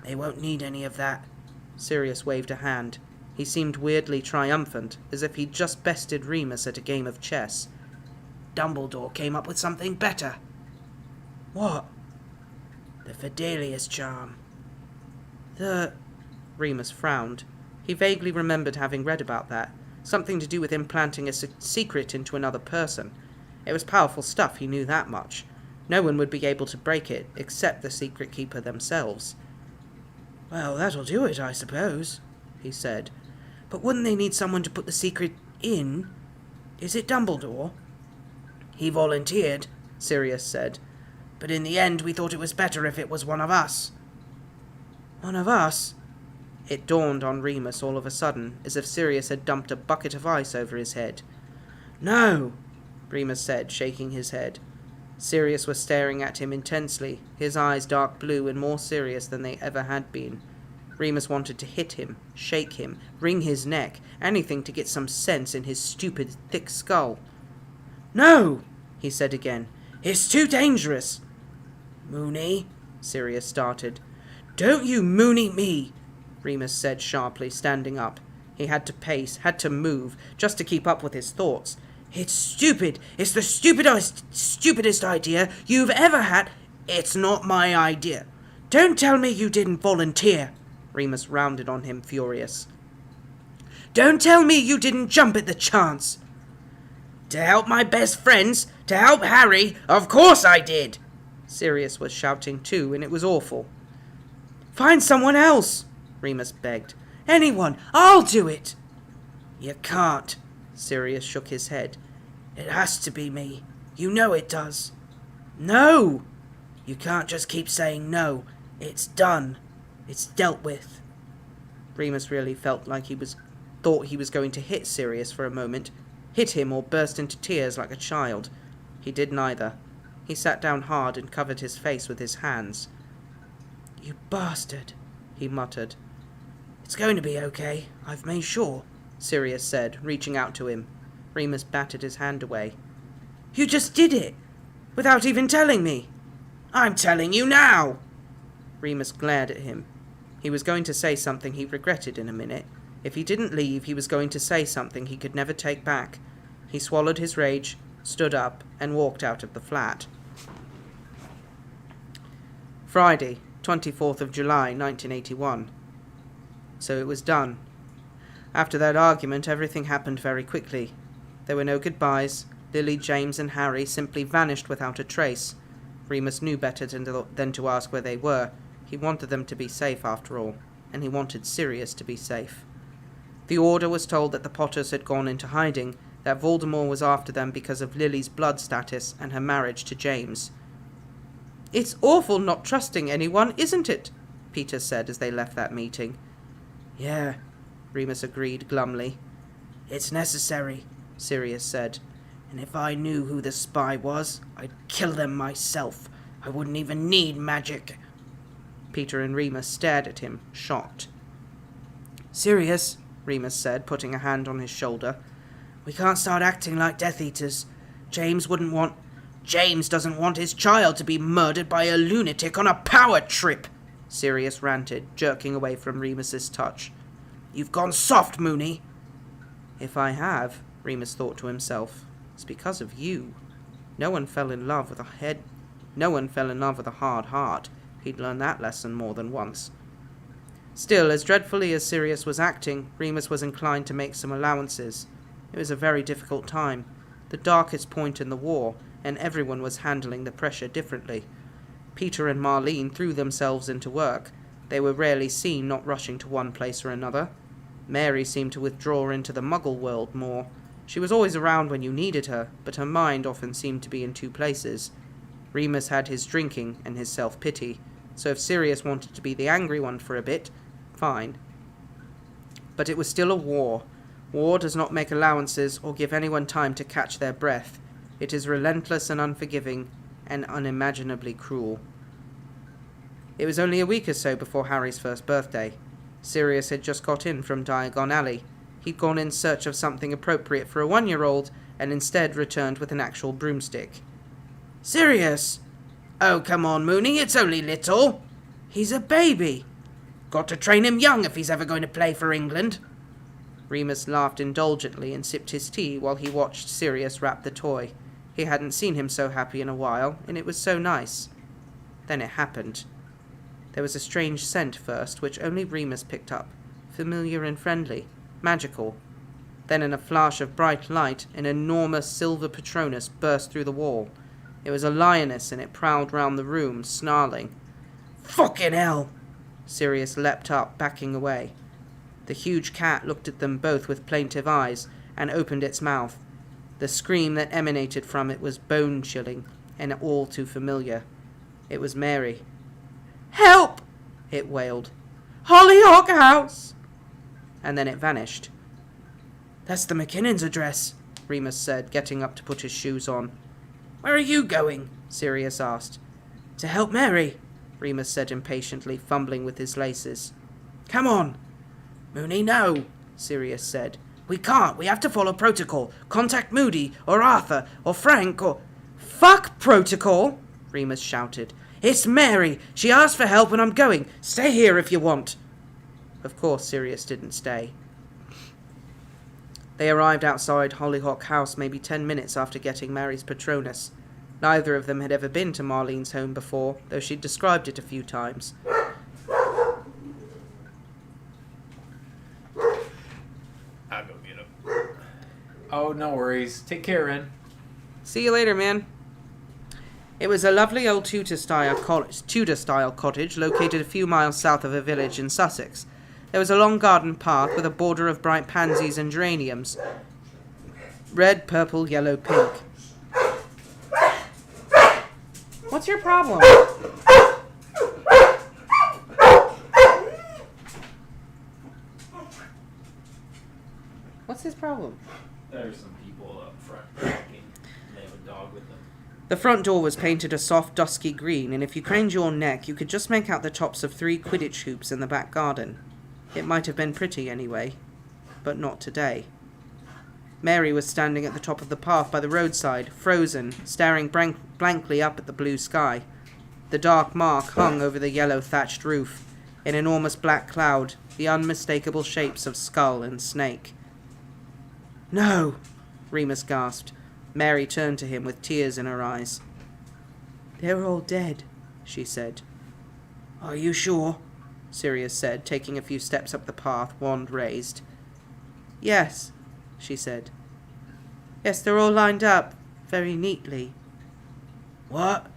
S3: They won't need any of that. Sirius waved a hand. He seemed weirdly triumphant, as if he'd just bested Remus at a game of chess. Dumbledore came up with something better. What? The Fidelius charm. Remus frowned. He vaguely remembered having read about that. Something to do with implanting a secret into another person. It was powerful stuff, he knew that much. No one would be able to break it, except the secret keeper themselves. Well, that'll do it, I suppose, he said. But wouldn't they need someone to put the secret in? Is it Dumbledore? He volunteered, Sirius said. But in the end we thought it was better if it was one of us. One of us? It dawned on Remus all of a sudden, as if Sirius had dumped a bucket of ice over his head. No, Remus said, shaking his head. Sirius was staring at him intensely, his eyes dark blue and more serious than they ever had been. Remus wanted to hit him, shake him, wring his neck, anything to get some sense in his stupid, thick skull. No, he said again. It's too dangerous. Moony, Sirius started. Don't you moony me, Remus said sharply, standing up. He had to pace, had to move, just to keep up with his thoughts. It's stupid. It's the stupidest idea you've ever had. It's not my idea. Don't tell me you didn't volunteer. Remus rounded on him, furious. Don't tell me you didn't jump at the chance. To help my best friends, to help Harry, of course I did. Sirius was shouting too, and it was awful. Find someone else, Remus begged. Anyone, I'll do it. You can't. Sirius shook his head. It has to be me. You know it does. No! You can't just keep saying no. It's done. It's dealt with. Remus really felt like thought he was going to hit Sirius for a moment. Hit him or burst into tears like a child. He did neither. He sat down hard and covered his face with his hands. You bastard, he muttered. It's going to be okay, I've made sure, Sirius said, reaching out to him. Remus batted his hand away. You just did it, without even telling me. I'm telling you now. Remus glared at him. He was going to say something he regretted in a minute. If he didn't leave, he was going to say something he could never take back. He swallowed his rage, stood up, and walked out of the flat. Friday, 24th of July, 1981. So it was done. After that argument, everything happened very quickly. There were no goodbyes. Lily, James, and Harry simply vanished without a trace. Remus knew better than to ask where they were. He wanted them to be safe, after all, and he wanted Sirius to be safe. The Order was told that the Potters had gone into hiding, that Voldemort was after them because of Lily's blood status and her marriage to James. It's awful not trusting anyone, isn't it? Peter said as they left that meeting. Yeah, Remus agreed glumly. It's necessary, Sirius said. And if I knew who the spy was, I'd kill them myself. I wouldn't even need magic. Peter and Remus stared at him, shocked. Sirius, Remus said, putting a hand on his shoulder. We can't start acting like Death Eaters. James doesn't want his child to be murdered by a lunatic on a power trip, Sirius ranted, jerking away from Remus's touch. You've gone soft, Moony. If I have, Remus thought to himself, it's because of you. No one fell in love with a hard heart. He'd learned that lesson more than once. Still, as dreadfully as Sirius was acting, Remus was inclined to make some allowances. It was a very difficult time, the darkest point in the war, and everyone was handling the pressure differently. Peter and Marlene threw themselves into work. They were rarely seen not rushing to one place or another. Mary seemed to withdraw into the Muggle world more. She was always around when you needed her, but her mind often seemed to be in two places. Remus had his drinking and his self-pity, so if Sirius wanted to be the angry one for a bit, fine. But it was still a war. War does not make allowances or give anyone time to catch their breath. It is relentless and unforgiving, and unimaginably cruel. It was only a week or so before Harry's first birthday. Sirius had just got in from Diagon Alley. He'd gone in search of something appropriate for a 1-year-old, and instead returned with an actual broomstick. "Sirius!" "Oh, come on, Moony, it's only little." "He's a baby." "Got to train him young if he's ever going to play for England." Remus laughed indulgently and sipped his tea while he watched Sirius wrap the toy. He hadn't seen him so happy in a while, and it was so nice. Then it happened. There was a strange scent first, which only Remus picked up, familiar and friendly, magical. Then in a flash of bright light, an enormous silver Patronus burst through the wall. It was a lioness, and it prowled round the room, snarling. "Fucking hell!" Sirius leapt up, backing away. The huge cat looked at them both with plaintive eyes, and opened its mouth. The scream that emanated from it was bone-chilling, and all too familiar. It was Mary. "Help!" it wailed. "Hollyhock House!" And then it vanished. "That's the McKinnon's address," Remus said, getting up to put his shoes on. "Where are you going?" Sirius asked. "To help Mary," Remus said impatiently, fumbling with his laces. "Come on." "Moony, no," Sirius said. "We can't. We have to follow protocol. Contact Moody, or Arthur, or Frank, or—" "Fuck protocol!" Remus shouted. "It's Mary. She asked for help and I'm going. Stay here if you want." Of course, Sirius didn't stay. They arrived outside Hollyhock House maybe 10 minutes after getting Mary's Patronus. Neither of them had ever been to Marlene's home before, though she'd described it a few times.
S2: I'll go get him. Oh, no worries. Take care, Ren.
S3: See you later, man. It was a lovely old Tudor-style cottage located a few miles south of a village in Sussex. There was a long garden path with a border of bright pansies and geraniums. Red, purple, yellow, pink. What's your problem? What's his problem?
S2: There's some people up front walking. They have a dog with them.
S3: The front door was painted a soft, dusky green, and if you craned your neck, you could just make out the tops of 3 Quidditch hoops in the back garden. It might have been pretty anyway, but not today. Mary was standing at the top of the path by the roadside, frozen, staring blankly up at the blue sky. The dark mark hung over the yellow thatched roof, an enormous black cloud, the unmistakable shapes of skull and snake. "No!" Remus gasped. Mary turned to him with tears in her eyes. "They're all dead," she said. "Are you sure?" Sirius said, taking a few steps up the path, wand raised. "Yes," she said. "Yes, they're all lined up, very neatly." "What?"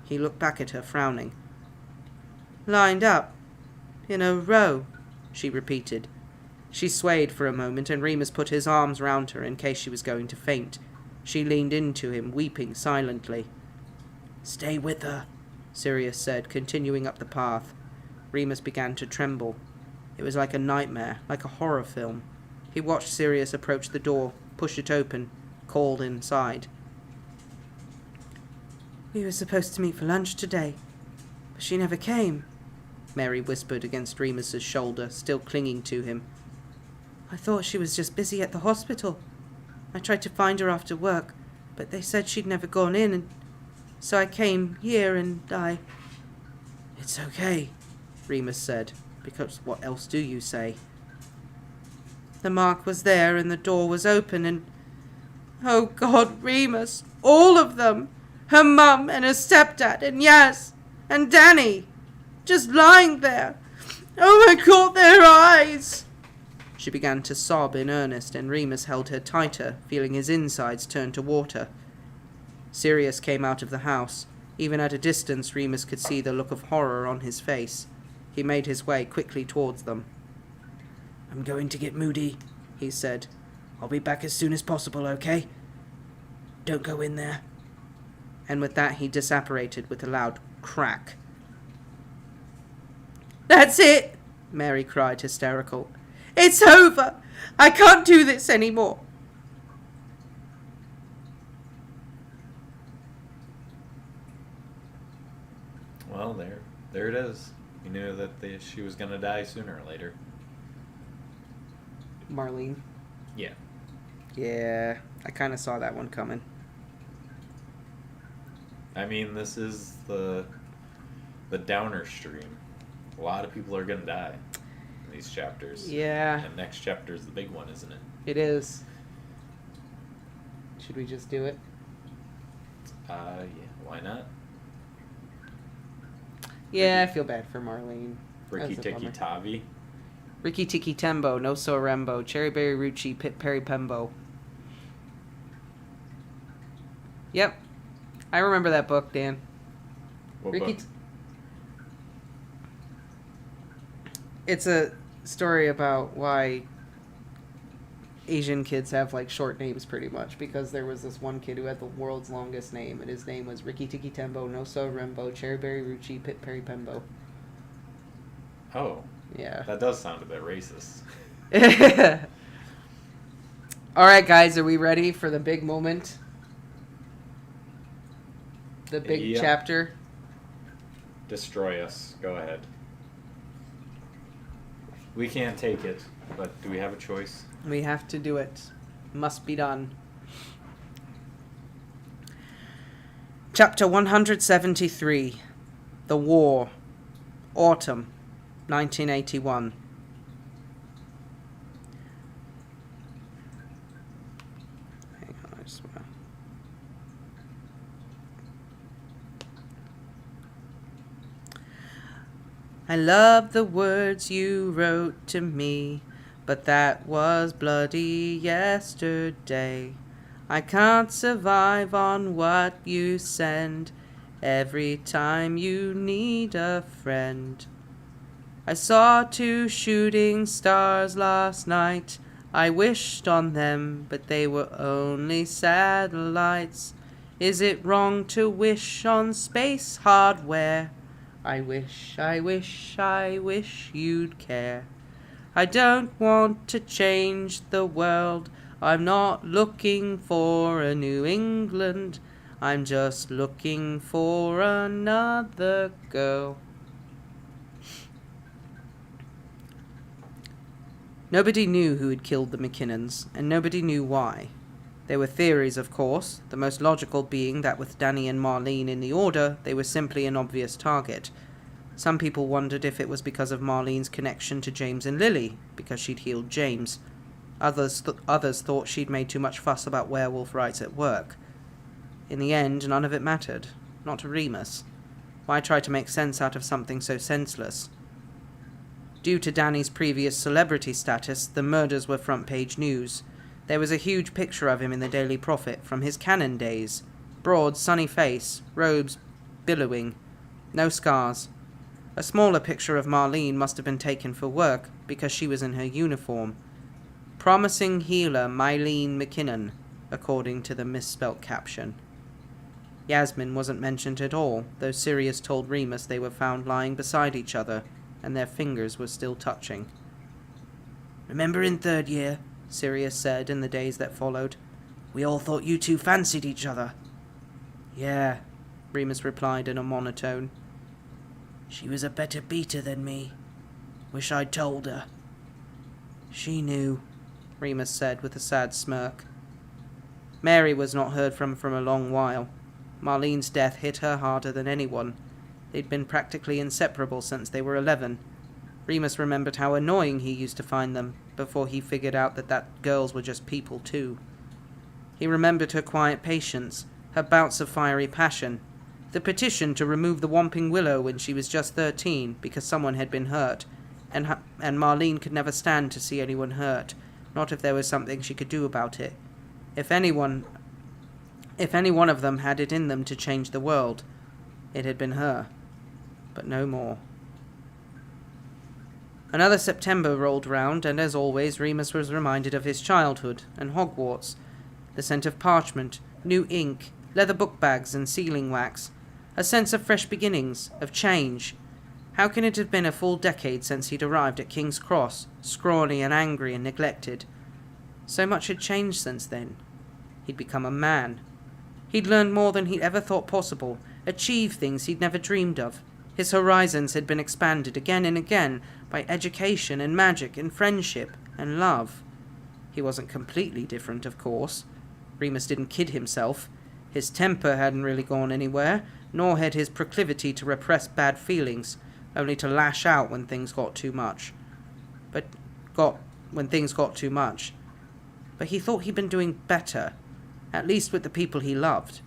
S3: He looked back at her, frowning. "Lined up, in a row," she repeated. She swayed for a moment, and Remus put his arms round her in case she was going to faint. She leaned into him, weeping silently. "Stay with her," Sirius said, continuing up the path. Remus began to tremble. It was like a nightmare, like a horror film. He watched Sirius approach the door, push it open, called inside. "We were supposed to meet for lunch today, but she never came," Mary whispered against Remus's shoulder, still clinging to him. "I thought she was just busy at the hospital. I tried to find her after work, but they said she'd never gone in, and so I came here and I—" "It's okay," Remus said, "because what else do you say?" "The mark was there and the door was open and— Oh God, Remus, all of them! Her mum and her stepdad and Yaz and Danny, just lying there. Oh, I caught their eyes!" She began to sob in earnest, and Remus held her tighter, feeling his insides turn to water. Sirius came out of the house. Even at a distance, Remus could see the look of horror on his face. He made his way quickly towards them. "I'm going to get Moody," he said. "I'll be back as soon as possible, okay? Don't go in there." And with that he disapparated with a loud crack. "That's it!" Mary cried, hysterical. "It's over! I can't do this anymore!"
S2: There it is. He knew that she was going to die sooner or later.
S1: Marlene.
S2: Yeah.
S3: Yeah, I kind of saw that one coming.
S2: I mean, this is the downer stream. A lot of people are going to die in these chapters.
S1: Yeah.
S2: And next chapter is the big one, isn't it?
S1: It is. Should we just do it?
S2: Yeah, why not?
S1: Yeah, I feel bad for Marlene.
S2: Ricky
S1: That's a
S2: Tikki
S1: bummer.
S2: Tavi.
S1: Ricky Tiki Tembo, No So Rembo, Cherry Berry Rucci, Pit Perry Pembo. Yep. I remember that book, Dan.
S2: What
S1: Ricky
S2: book?
S1: It's a story about why Asian kids have like short names pretty much, because there was this one kid who had the world's longest name, and his name was Ricky Tiki Tembo, No So Rembo, Cherry Berry Rucci, Pit Perry Pembo.
S2: Oh,
S1: Yeah.
S2: that does sound a bit racist.
S1: Alright, guys, are we ready for the big moment? The big
S2: Yeah.
S1: chapter?
S2: Destroy us. Go ahead. We can't take it, but do we have a choice?
S1: We have to do it. Must be done.
S3: Chapter 173. The War. Autumn, 1981. Hang on, I just wanna... I love the words you wrote to me, but that was bloody yesterday. I can't survive on what you send every time you need a friend. I saw 2 shooting stars last night. I wished on them, but they were only satellites. Is it wrong to wish on space hardware? I wish you'd care. I don't want to change the world. I'm not looking for a New England. I'm just looking for another girl. Nobody knew who had killed the McKinnons, and nobody knew why. There were theories, of course, the most logical being that with Danny and Marlene in the order, they were simply an obvious target. Some people wondered if it was because of Marlene's connection to James and Lily, because she'd healed James. Others thought she'd made too much fuss about werewolf rights at work. In the end, none of it mattered. Not to Remus. Why try to make sense out of something so senseless? Due to Danny's previous celebrity status, the murders were front-page news. There was a huge picture of him in the Daily Prophet from his canon days. Broad, sunny face, robes billowing, no scars. A smaller picture of Marlene must have been taken for work, because she was in her uniform. Promising healer Mylene McKinnon, according to the misspelt caption. Yasmin wasn't mentioned at all, though Sirius told Remus they were found lying beside each other, and their fingers were still touching. "Remember in 3rd year," Sirius said in the days that followed, "we all thought you 2 fancied each other." "Yeah," Remus replied in a monotone. "She was a better beater than me. Wish I'd told her." "She knew," Remus said with a sad smirk. Mary was not heard from a long while. Marlene's death hit her harder than anyone. They'd been practically inseparable since they were 11. Remus remembered how annoying he used to find them, before he figured out that girls were just people too. He remembered her quiet patience, her bouts of fiery passion, the petition to remove the Whomping Willow when she was just 13 because someone had been hurt, and Marlene could never stand to see anyone hurt, not if there was something she could do about it. If any one of them had it in them to change the world, it had been her. But no more. Another September rolled round, and as always, Remus was reminded of his childhood and Hogwarts. The scent of parchment, new ink, leather book bags and sealing wax. A sense of fresh beginnings, of change. How can it have been a full decade since he'd arrived at King's Cross, scrawny and angry and neglected? So much had changed since then. He'd become a man. He'd learned more than he'd ever thought possible, achieved things he'd never dreamed of. His horizons had been expanded again and again by education and magic and friendship and love. He wasn't completely different, of course. Remus didn't kid himself. His temper hadn't really gone anywhere, nor had his proclivity to repress bad feelings, only to lash out when things got too much. But he thought he'd been doing better, at least with the people he loved,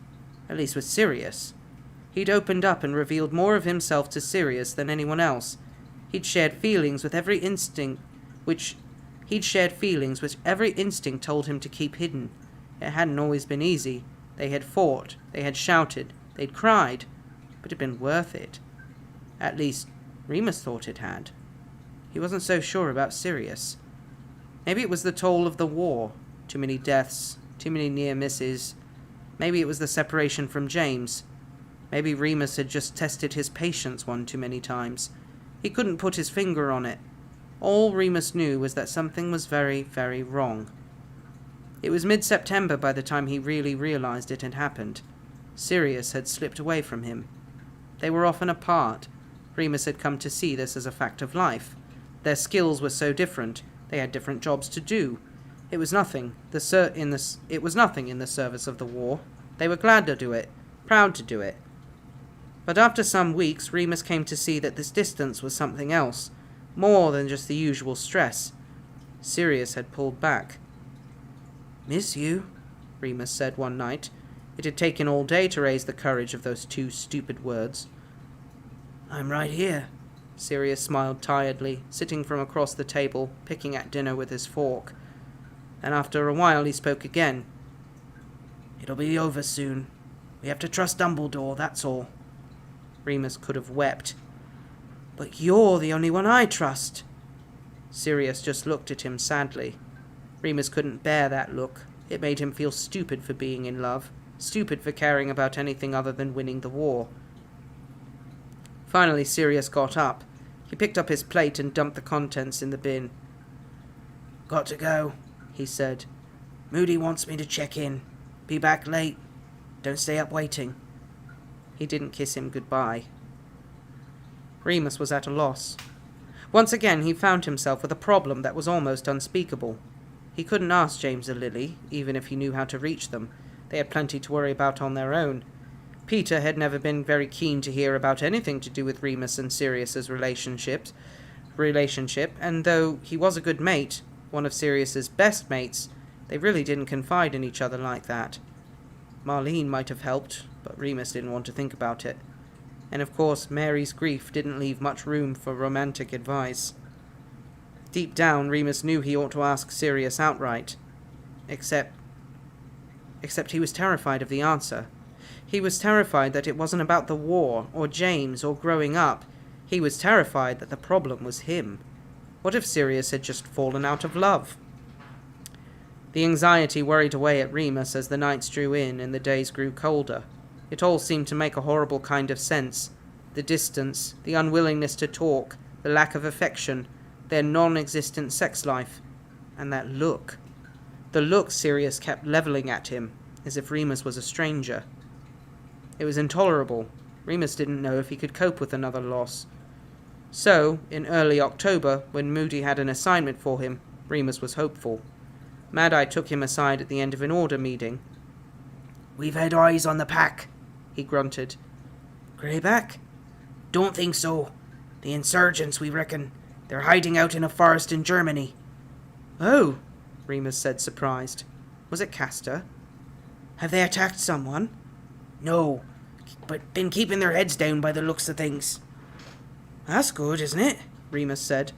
S3: at least with Sirius. He'd opened up and revealed more of himself to Sirius than anyone else. He'd shared feelings which every instinct told him to keep hidden. It hadn't always been easy. They had fought, they had shouted, they'd cried, but it'd been worth it. At least, Remus thought it had. He wasn't so sure about Sirius. Maybe it was the toll of the war. Too many deaths, too many near misses. Maybe it was the separation from James. Maybe Remus had just tested his patience one too many times. He couldn't put his finger on it. All Remus knew was that something was very, very wrong. It was mid-September by the time he really realized it had happened. Sirius had slipped away from him. They were often apart. Remus had come to see this as a fact of life. Their skills were so different. They had different jobs to do. It was nothing in the service of the war. They were glad to do it, proud to do it. But after some weeks, Remus came to see that this distance was something else, more than just the usual stress. Sirius had pulled back. "Miss you," Remus said one night. It had taken all day to raise the courage of those 2 stupid words. "I'm right here." Sirius smiled tiredly, sitting from across the table, picking at dinner with his fork. And after a while he spoke again. "It'll be over soon. We have to trust Dumbledore, that's all." Remus could have wept. "But you're the only one I trust." Sirius just looked at him sadly. Remus couldn't bear that look. It made him feel stupid for being in love, stupid for caring about anything other than winning the war. Finally, Sirius got up. He picked up his plate and dumped the contents in the bin. "Got to go," he said. "Moody wants me to check in. Be back late. Don't stay up waiting." He didn't kiss him goodbye. Remus was at a loss. Once again he found himself with a problem that was almost unspeakable. He couldn't ask James or Lily, even if he knew how to reach them. They had plenty to worry about on their own. Peter had never been very keen to hear about anything to do with Remus and Sirius's relationship, and though he was a good mate, one of Sirius's best mates, they really didn't confide in each other like that. Marlene might have helped, but Remus didn't want to think about it. And of course, Mary's grief didn't leave much room for romantic advice. Deep down, Remus knew he ought to ask Sirius outright. Except he was terrified of the answer. He was terrified that it wasn't about the war, or James, or growing up. He was terrified that the problem was him. What if Sirius had just fallen out of love? The anxiety worried away at Remus as the nights drew in and the days grew colder. It all seemed to make a horrible kind of sense. The distance, the unwillingness to talk, the lack of affection, their non-existent sex life, and that look. The look Sirius kept levelling at him, as if Remus was a stranger. It was intolerable. Remus didn't know if he could cope with another loss. So, in early October, when Moody had an assignment for him, Remus was hopeful. Mad-Eye took him aside at the end of an order meeting. "We've had eyes on the pack," he grunted. "Greyback?" "Don't think so. The insurgents, we reckon. They're hiding out in a forest in Germany." "Oh," Remus said, surprised. "Was it Castor?" "Have they attacked someone?" "No, but been keeping their heads down by the looks of things." "That's good, isn't it?" Remus said.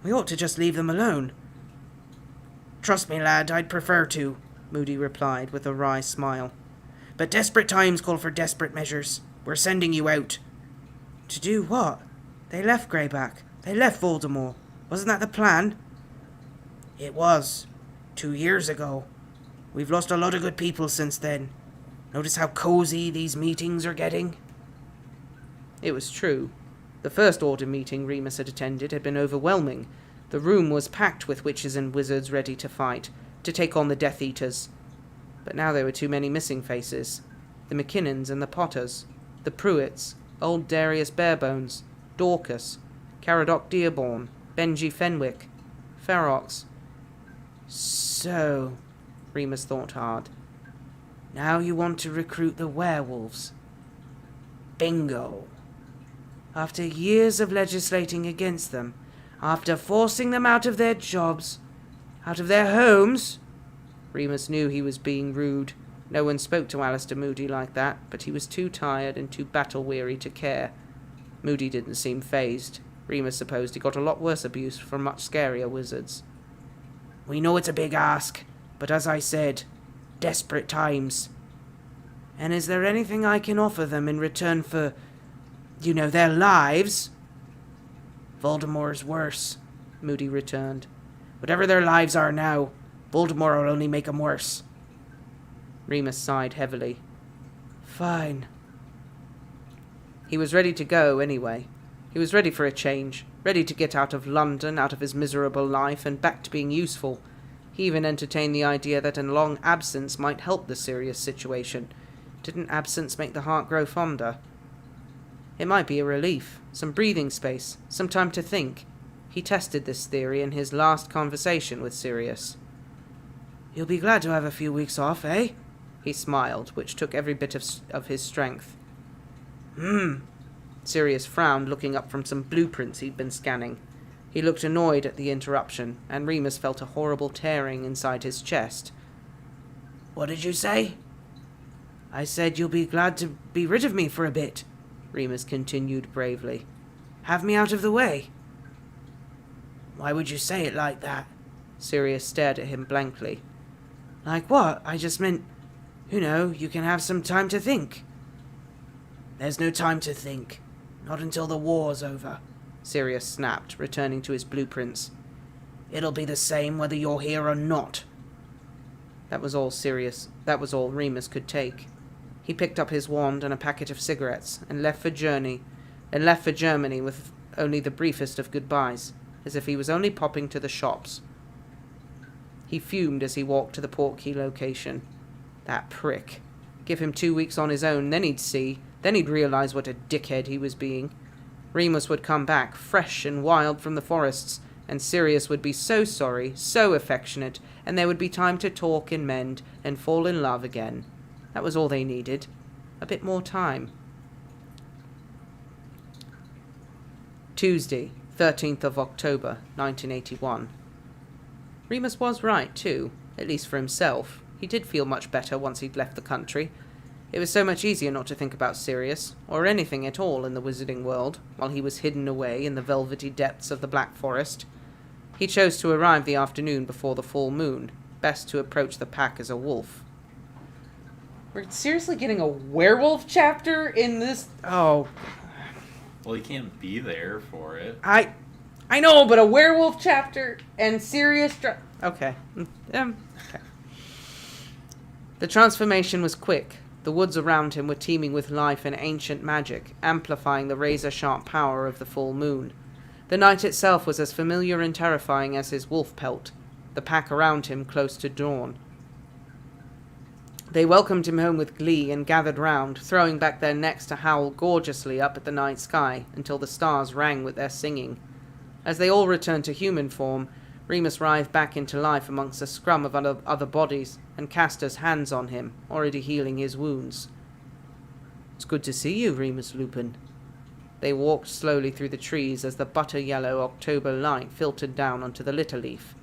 S3: "We ought to just leave them alone." "Trust me, lad, I'd prefer to," Moody replied with a wry smile. "But desperate times call for desperate measures. We're sending you out." "To do what? They left Greyback. They left Voldemort. Wasn't that the plan?" "It was. 2 years ago. We've lost a lot of good people since then. Notice how cozy these meetings are getting?" It was true. The first order meeting Remus had attended had been overwhelming. The room was packed with witches and wizards ready to fight, to take on the Death Eaters. But now there were too many missing faces. The McKinnons and the Potters, the Pruitts, Old Darius Barebones, Dorcas, Caradoc Dearborn, Benji Fenwick, Ferox. So, Remus thought hard. Now you want to recruit the werewolves. Bingo. After years of legislating against them, after forcing them out of their jobs, out of their homes. Remus knew he was being rude. No one spoke to Alistair Moody like that, but he was too tired and too battle-weary to care. Moody didn't seem fazed. Remus supposed he got a lot worse abuse from much scarier wizards. We know it's a big ask, but as I said, desperate times. And is there anything I can offer them in return for, their lives? Voldemort's worse, Moody returned. Whatever their lives are now, Voldemort will only make 'em worse. Remus sighed heavily. Fine. He was ready to go anyway. He was ready for a change, ready to get out of London, out of his miserable life, and back to being useful. He even entertained the idea that a long absence might help the Sirius situation. Didn't absence make the heart grow fonder? It might be a relief, some breathing space, some time to think. He tested this theory in his last conversation with Sirius. You'll be glad to have a few weeks off, eh? He smiled, which took every bit of his strength. Sirius frowned, looking up from some blueprints he'd been scanning. He looked annoyed at the interruption, and Remus felt a horrible tearing inside his chest. What did you say? I said you'll be glad to be rid of me for a bit, Remus continued bravely. Have me out of the way. Why would you say it like that? Sirius stared at him blankly. Like what? I just meant, you can have some time to think. There's no time to think. Not until the war's over, Sirius snapped, returning to his blueprints. It'll be the same whether you're here or not. That was all Remus could take. He picked up his wand and a packet of cigarettes and left for Germany with only the briefest of goodbyes, as if he was only popping to the shops. He fumed as he walked to the Portkey location. That prick. Give him 2 weeks on his own, then he'd see. Then he'd realize what a dickhead he was being. Remus would come back, fresh and wild from the forests, and Sirius would be so sorry, so affectionate, and there would be time to talk and mend and fall in love again. That was all they needed. A bit more time. Tuesday, 13th of October, 1981. Remus was right, too, at least for himself. He did feel much better once he'd left the country. It was so much easier not to think about Sirius, or anything at all in the wizarding world, while he was hidden away in the velvety depths of the Black Forest. He chose to arrive the afternoon before the full moon, best to approach the pack as a wolf.
S1: We're seriously getting a werewolf chapter in this? Oh.
S2: Well, he can't be there for it.
S1: I know, but a werewolf chapter and Sirius... Okay. Okay. The transformation was quick. The woods around him were teeming with life and ancient magic, amplifying the razor-sharp power of the full moon. The night itself was as familiar and terrifying as his wolf pelt, the pack around him close to dawn. They welcomed him home with glee and gathered round, throwing back their necks to howl gorgeously up at the night sky until the stars rang with their singing. As they all returned to human form, Remus writhed back into life amongst a scrum of other bodies, and Castor's hands on him, already healing his wounds. It's good to see you, Remus Lupin. They walked slowly through the trees as the butter-yellow October light filtered down onto the Litterleaf.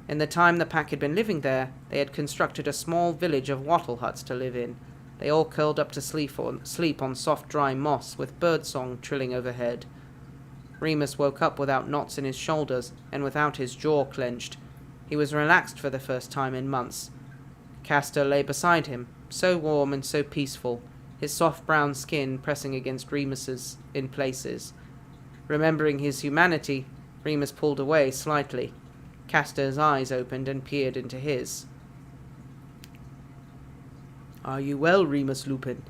S1: In the time the pack had been living there, they had constructed a small village of wattle huts to live in. They all curled up to sleep on soft, dry moss, with birdsong trilling overhead. Remus woke up without knots in his shoulders and without his jaw clenched. He was relaxed for the first time in months. Castor lay beside him, so warm and so peaceful, his soft brown skin pressing against Remus's in places. Remembering his humanity, Remus pulled away slightly. Castor's eyes opened and peered into his. Are you well, Remus Lupin?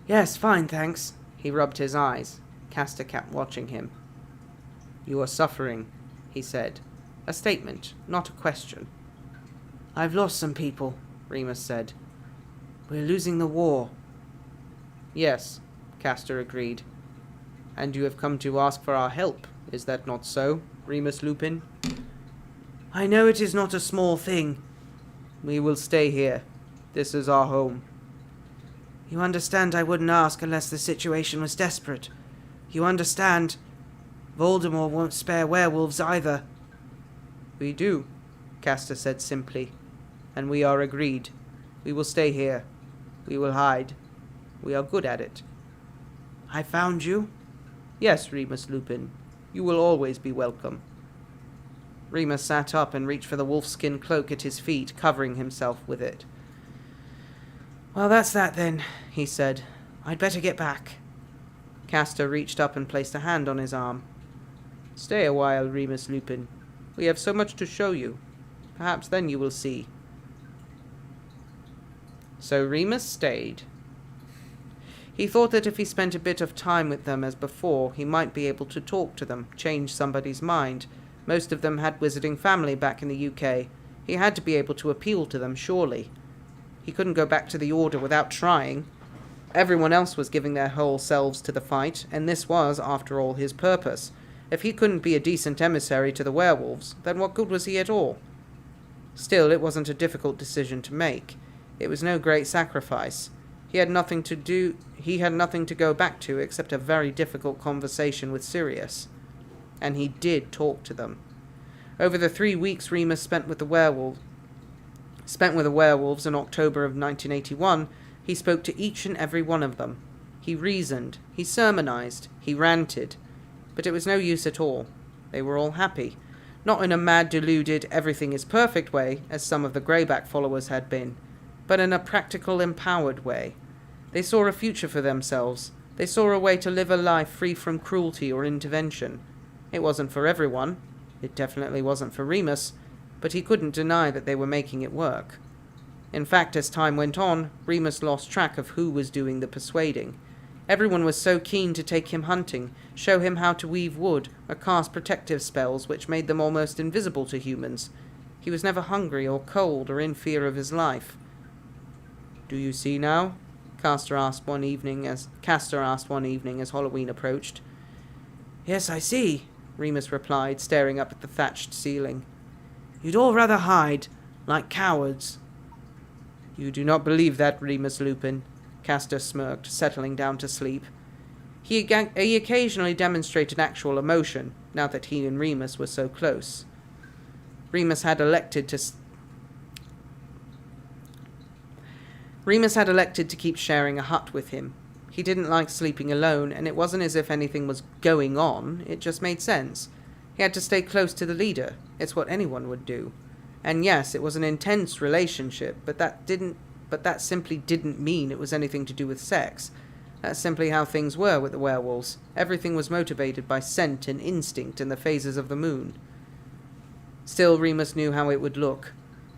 S1: Yes, fine, thanks. He rubbed his eyes. Castor kept watching him. You are suffering, he said. A statement, not a question. I've lost some people, Remus said. We're losing the war. Yes,
S3: Castor agreed. And you have come to ask for our help, is that not so, Remus Lupin? I know it is not a small thing. We will stay here. This is our home. You understand I wouldn't ask unless the situation was desperate. You understand Voldemort won't spare werewolves either. We do, Castor said simply. And we are agreed. We will stay here. We will hide. We are good at it. I found you? Yes, Remus Lupin. You will always be welcome. Remus sat up and reached for the wolfskin cloak at his feet, covering himself with it. Well, that's that then, he said. I'd better get back. Castor reached up and placed a hand on his arm. Stay a while, Remus Lupin. We have so much to show you. Perhaps then you will see. So Remus stayed. He thought that if he spent a bit of time with them as before, he might be able to talk to them, change somebody's mind. Most of them had visiting family back in the UK. He had to be able to appeal to them, surely. He couldn't go back to the Order without trying. Everyone else was giving their whole selves to the fight, and this was, after all, his purpose. If he couldn't be a decent emissary to the werewolves, then what good was he at all? Still, it wasn't a difficult decision to make. It was no great sacrifice. He had nothing to go back to except a very difficult conversation with Sirius. And he did talk to them. Over the 3 weeks Remus spent with the werewolves in October of 1981, he spoke to each and every one of them. He reasoned, he sermonized, he ranted. But it was no use at all. They were all happy. Not in a mad, deluded, everything is perfect way, as some of the Greyback followers had been, but in a practical, empowered way. They saw a future for themselves. They saw a way to live a life free from cruelty or intervention. It wasn't for everyone. It definitely wasn't for Remus, but he couldn't deny that they were making it work. In fact, as time went on, Remus lost track of who was doing the persuading. Everyone was so keen to take him hunting, show him how to weave wood, or cast protective spells which made them almost invisible to humans. He was never hungry or cold or in fear of his life. Do you see now? Castor asked one evening as Halloween approached. Yes, I see, Remus replied, staring up at the thatched ceiling. You'd all rather hide, like cowards. You do not believe that, Remus Lupin, Castor smirked, settling down to sleep. He occasionally demonstrated actual emotion, now that he and Remus were so close. Remus had elected to keep sharing a hut with him. He didn't like sleeping alone, and it wasn't as if anything was going on, it just made sense. He had to stay close to the leader. It's what anyone would do. And yes, it was an intense relationship, but that simply didn't mean it was anything to do with sex. That's simply how things were with the werewolves. Everything was motivated by scent and instinct and the phases of the moon. Still, Remus knew how it would look.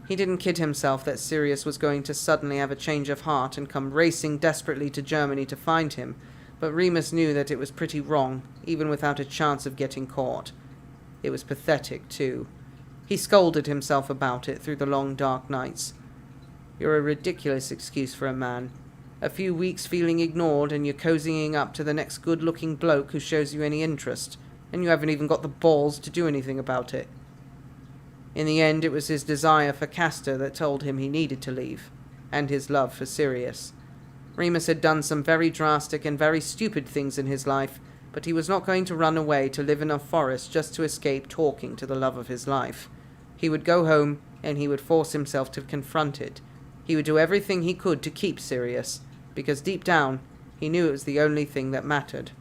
S3: He didn't kid himself that Sirius was going to suddenly have a change of heart and come racing desperately to Germany to find him, but Remus knew that it was pretty wrong, even without a chance of getting caught. It was pathetic, too. He scolded himself about it through the long dark nights. You're a ridiculous excuse for a man. A few weeks feeling ignored and you're cozying up to the next good-looking bloke who shows you any interest, and you haven't even got the balls to do anything about it. In the end, it was his desire for Castor that told him he needed to leave, and his love for Sirius. Remus had done some very drastic and very stupid things in his life, but he was not going to run away to live in a forest just to escape talking to the love of his life. He would go home, and he would force himself to confront it. He would do everything he could to keep Sirius, because deep down, he knew it was the only thing that mattered.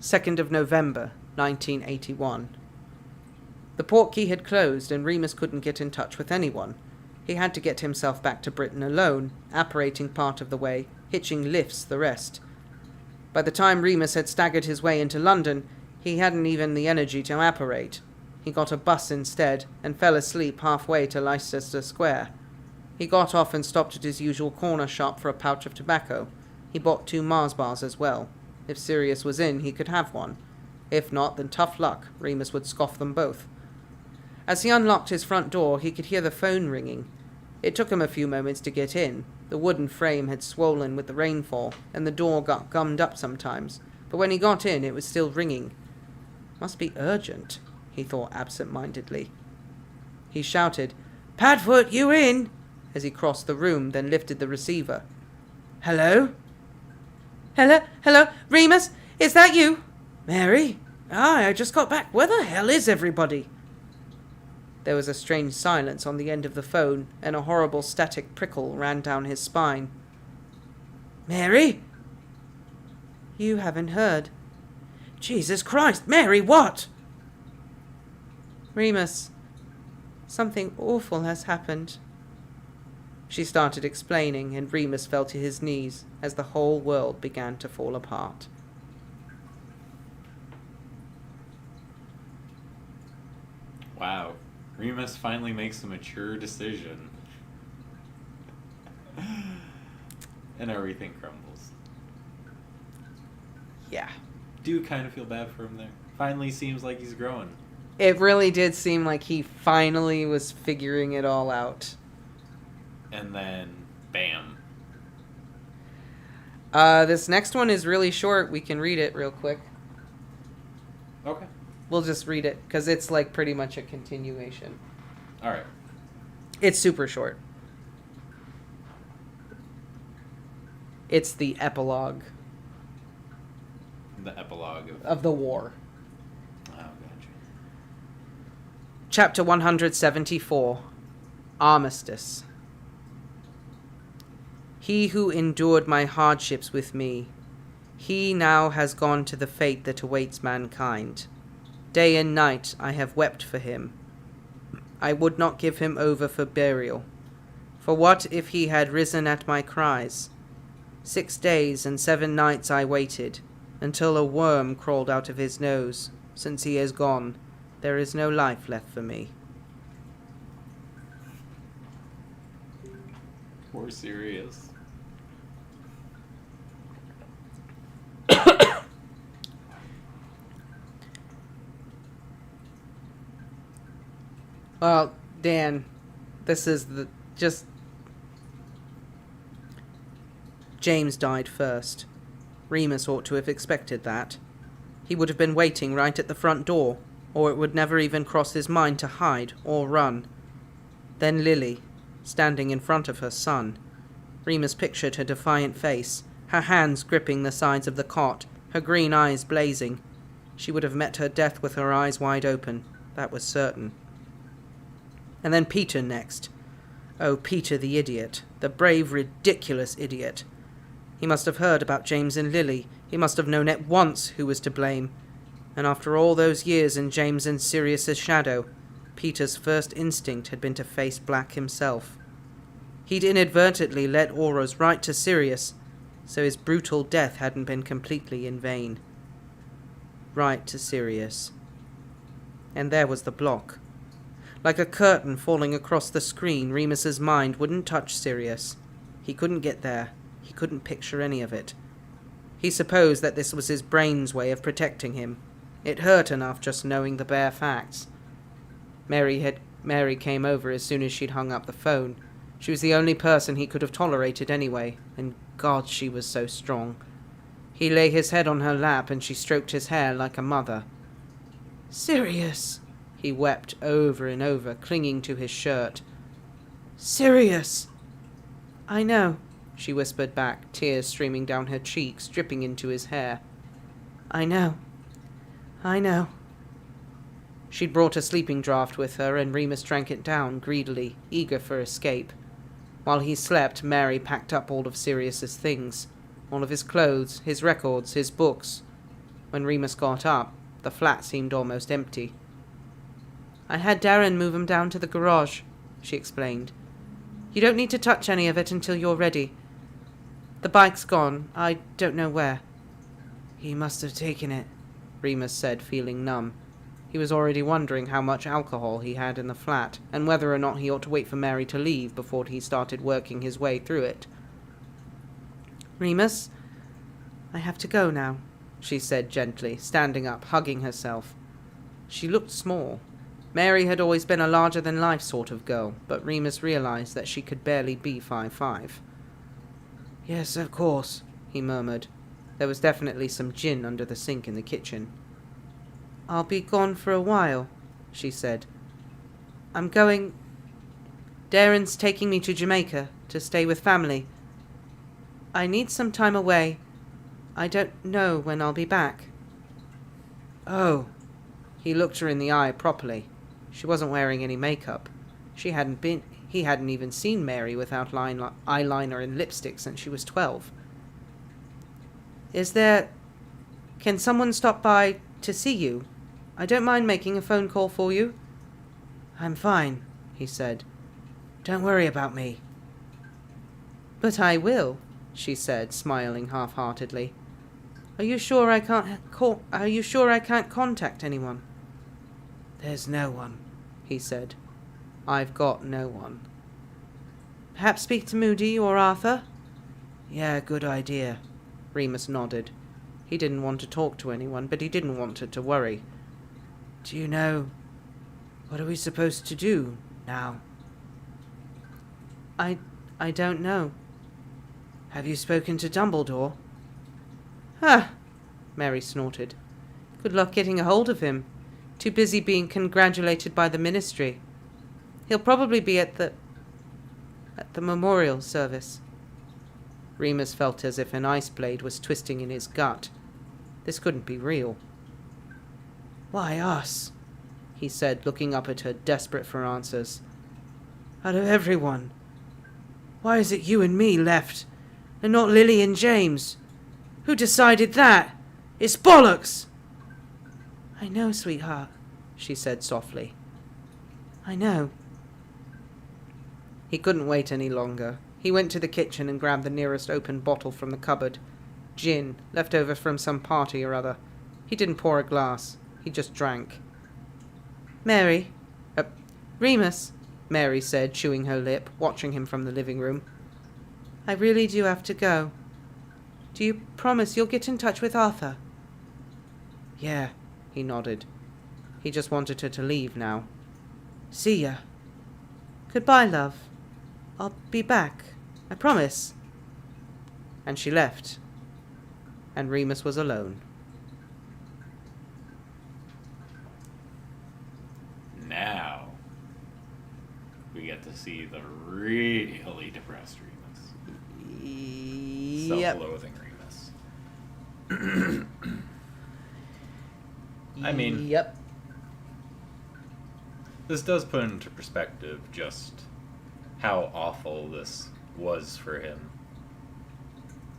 S3: 2nd of November, 1981. The portkey had closed, and Remus couldn't get in touch with anyone. He had to get himself back to Britain alone, apparating part of the way, hitching lifts the rest. By the time Remus had staggered his way into London, he hadn't even the energy to apparate. He got a bus instead, and fell asleep halfway to Leicester Square. He got off and stopped at his usual corner shop for a pouch of tobacco. He bought 2 Mars bars as well. If Sirius was in, he could have one. If not, then tough luck, Remus would scoff them both. As he unlocked his front door, he could hear the phone ringing. It took him a few moments to get in. The wooden frame had swollen with the rainfall, and the door got gummed up sometimes, but when he got in, it was still ringing. Must be urgent, he thought absent-mindedly. He shouted, "Padfoot, you in?" as he crossed the room, then lifted the receiver. "Hello? Hello? Remus, is that you? Mary? Aye, I just got back. Where the hell is everybody?" There was a strange silence on the end of the phone, and a horrible static prickle ran down his spine. "Mary? You haven't heard. Jesus Christ, Mary, what?" "Remus, something awful has happened." She started explaining, and Remus fell to his knees as the whole world began to fall apart.
S2: Wow. Remus finally makes a mature decision. And everything crumbles.
S3: Yeah.
S2: Do kind of feel bad for him there. Finally seems like he's growing.
S3: It really did seem like he finally was figuring it all out.
S2: And then, bam.
S3: This next one is really short. We can read it real quick.
S2: Okay.
S3: We'll just read it, because it's like pretty much a continuation.
S2: Alright.
S3: It's super short. It's the epilogue
S2: The epilogue
S3: of the war.
S2: Oh, gotcha.
S3: Chapter 174. Armistice. He who endured my hardships with me, he now has gone to the fate that awaits mankind. Day and night I have wept for him. I would not give him over for burial. For what if he had risen at my cries? 6 days and 7 nights I waited, until a worm crawled out of his nose. Since he is gone, there is no life left for me.
S2: Poor Sirius.
S3: Well, Dan, this is James died first. Remus ought to have expected that. He would have been waiting right at the front door, or it would never even cross his mind to hide or run. Then Lily, standing in front of her son. Remus pictured her defiant face, her hands gripping the sides of the cot, her green eyes blazing. She would have met her death with her eyes wide open, that was certain. And then Peter next. Oh, Peter the idiot, the brave, ridiculous idiot. He must have heard about James and Lily. He must have known at once who was to blame. And after all those years in James and Sirius's shadow, Peter's first instinct had been to face Black himself. He'd inadvertently led Auras right to Sirius, so his brutal death hadn't been completely in vain. Right to Sirius. And there was the block. Like a curtain falling across the screen, Remus's mind wouldn't touch Sirius. He couldn't get there. He couldn't picture any of it. He supposed that this was his brain's way of protecting him. It hurt enough just knowing the bare facts. Mary came over as soon as she'd hung up the phone. She was the only person he could have tolerated anyway, and God, she was so strong. He lay his head on her lap, and she stroked his hair like a mother. "Sirius!" he wept over and over, clinging to his shirt. "Sirius!" "I know," she whispered back, tears streaming down her cheeks, dripping into his hair. I know. She'd brought a sleeping draught with her, and Remus drank it down greedily, eager for escape. While he slept, Mary packed up all of Sirius's things, all of his clothes, his records, his books. When Remus got up, the flat seemed almost empty. "I had Darren move 'em down to the garage," she explained. "You don't need to touch any of it until you're ready. The bike's gone. I don't know where." "He must have taken it," Remus said, feeling numb. He was already wondering how much alcohol he had in the flat, and whether or not he ought to wait for Mary to leave before he started working his way through it. "Remus, I have to go now," she said gently, standing up, hugging herself. She looked small. Mary had always been a larger-than-life sort of girl, but Remus realized that she could barely be 5'5". Yes, of course, he murmured. There was definitely some gin under the sink in the kitchen. I'll be gone for a while, she said. I'm going... Darren's taking me to Jamaica to stay with family. I need some time away. I don't know when I'll be back. Oh. He looked her in the eye properly. She wasn't wearing any makeup. He hadn't even seen Mary without eyeliner and lipstick since she was 12. Can someone stop by to see you? I don't mind making a phone call for you. I'm fine, he said. Don't worry about me. But I will, she said, smiling half-heartedly. Are you sure I can't contact anyone? There's no one, he said. I've got no one. Perhaps speak to Moody or Arthur? Yeah, good idea. Remus nodded. He didn't want to talk to anyone, but he didn't want her to worry. Do you know... What are we supposed to do now? I don't know. Have you spoken to Dumbledore? Ah, Mary snorted. Good luck getting a hold of him. Too busy being congratulated by the ministry. He'll probably be at the memorial service. Remus felt as if an ice blade was twisting in his gut. This couldn't be real. Why us? He said, looking up at her, desperate for answers. Out of everyone. Why is it you and me left, and not Lily and James? Who decided that? It's bollocks! I know, sweetheart, she said softly. I know. He couldn't wait any longer. He went to the kitchen and grabbed the nearest open bottle from the cupboard. Gin, left over from some party or other. He didn't pour a glass. He just drank. Remus, Mary said, chewing her lip, watching him from the living room. I really do have to go. Do you promise you'll get in touch with Arthur? Yeah, he nodded. He just wanted her to leave now. See ya. Goodbye, love. I'll be back. I promise. And she left. And Remus was alone.
S2: Now, we get to see the really depressed Remus.
S3: Yep.
S2: Self-loathing Remus. I mean...
S1: Yep.
S2: This does put into perspective just how awful this was for him.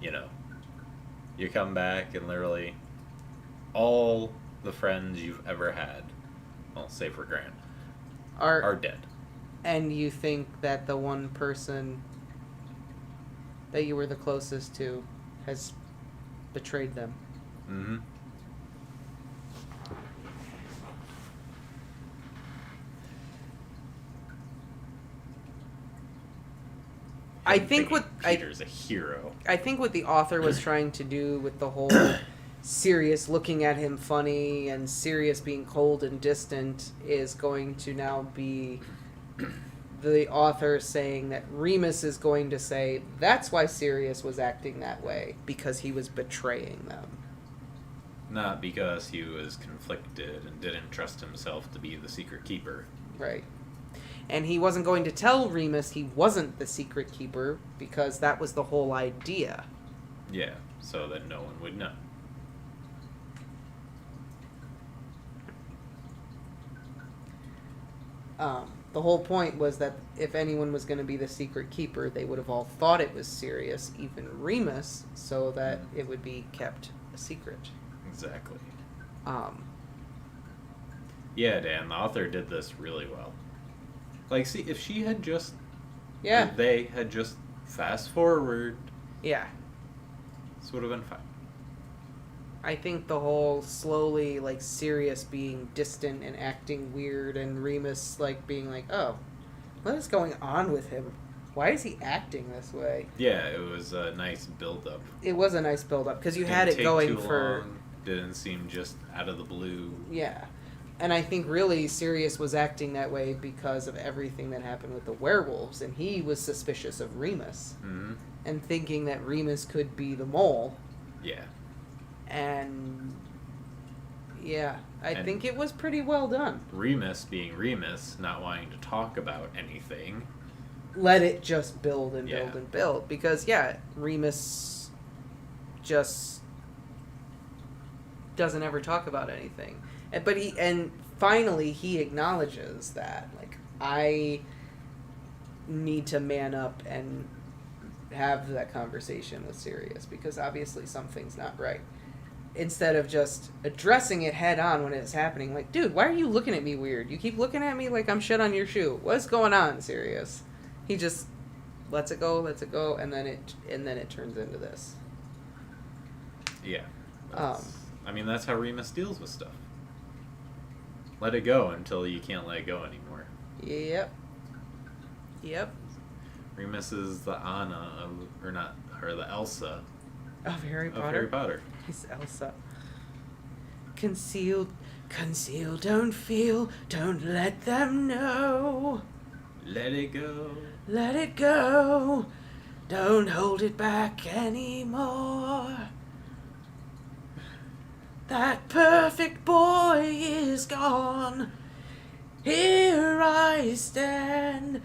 S2: You know, you come back and literally all the friends you've ever had, well, save for Grant, are dead.
S1: And you think that the one person that you were the closest to has betrayed them.
S2: Mm-hmm.
S1: I think
S2: Peter's a hero.
S1: I think what the author was trying to do with the whole Sirius looking at him funny and Sirius being cold and distant is going to now be the author saying that Remus is going to say that's why Sirius was acting that way, because he was betraying them.
S2: Not because he was conflicted and didn't trust himself to be the secret keeper.
S1: Right. And he wasn't going to tell Remus he wasn't the secret keeper because that was the whole idea.
S2: Yeah, so that no one would know.
S1: The whole point was that if anyone was going to be the secret keeper, they would have all thought it was Sirius, even Remus, so that it would be kept a secret.
S2: Exactly.
S1: Yeah,
S2: Dan, the author did this really well. Like, see, if she had just...
S1: Yeah.
S2: If they had just fast forward...
S1: Yeah.
S2: This would have been fine.
S1: I think the whole slowly, like, Sirius being distant and acting weird and Remus, like, being like, oh, what is going on with him? Why is he acting this way?
S2: Yeah, it was a nice build-up.
S1: It was a nice build-up, because you had it going for...
S2: Long, didn't seem just out of the blue.
S1: Yeah. And I think really Sirius was acting that way because of everything that happened with the werewolves, and he was suspicious of Remus.
S2: Mm-hmm.
S1: And thinking that Remus could be the mole.
S2: Yeah.
S1: And yeah, I think it was pretty well done.
S2: Remus being Remus, not wanting to talk about anything.
S1: Let it just build and build and build. Because, Remus just doesn't ever talk about anything. And finally he acknowledges that, like, I need to man up and have that conversation with Sirius, because obviously something's not right. Instead of just addressing it head on when it's happening, like, dude, why are you looking at me weird? You keep looking at me like I'm shit on your shoe. What's going on, Sirius? He just lets it go, and then it turns into this.
S2: Yeah. That's how Remus deals with stuff. Let it go until you can't let it go anymore.
S1: Yep.
S2: Remus is the Anna the Elsa
S1: of Harry Potter.
S2: Of Harry Potter.
S1: He's Elsa. Conceal, don't feel, don't let them know.
S2: Let it go.
S1: Let it go. Don't hold it back anymore. That perfect boy is gone. Here I stand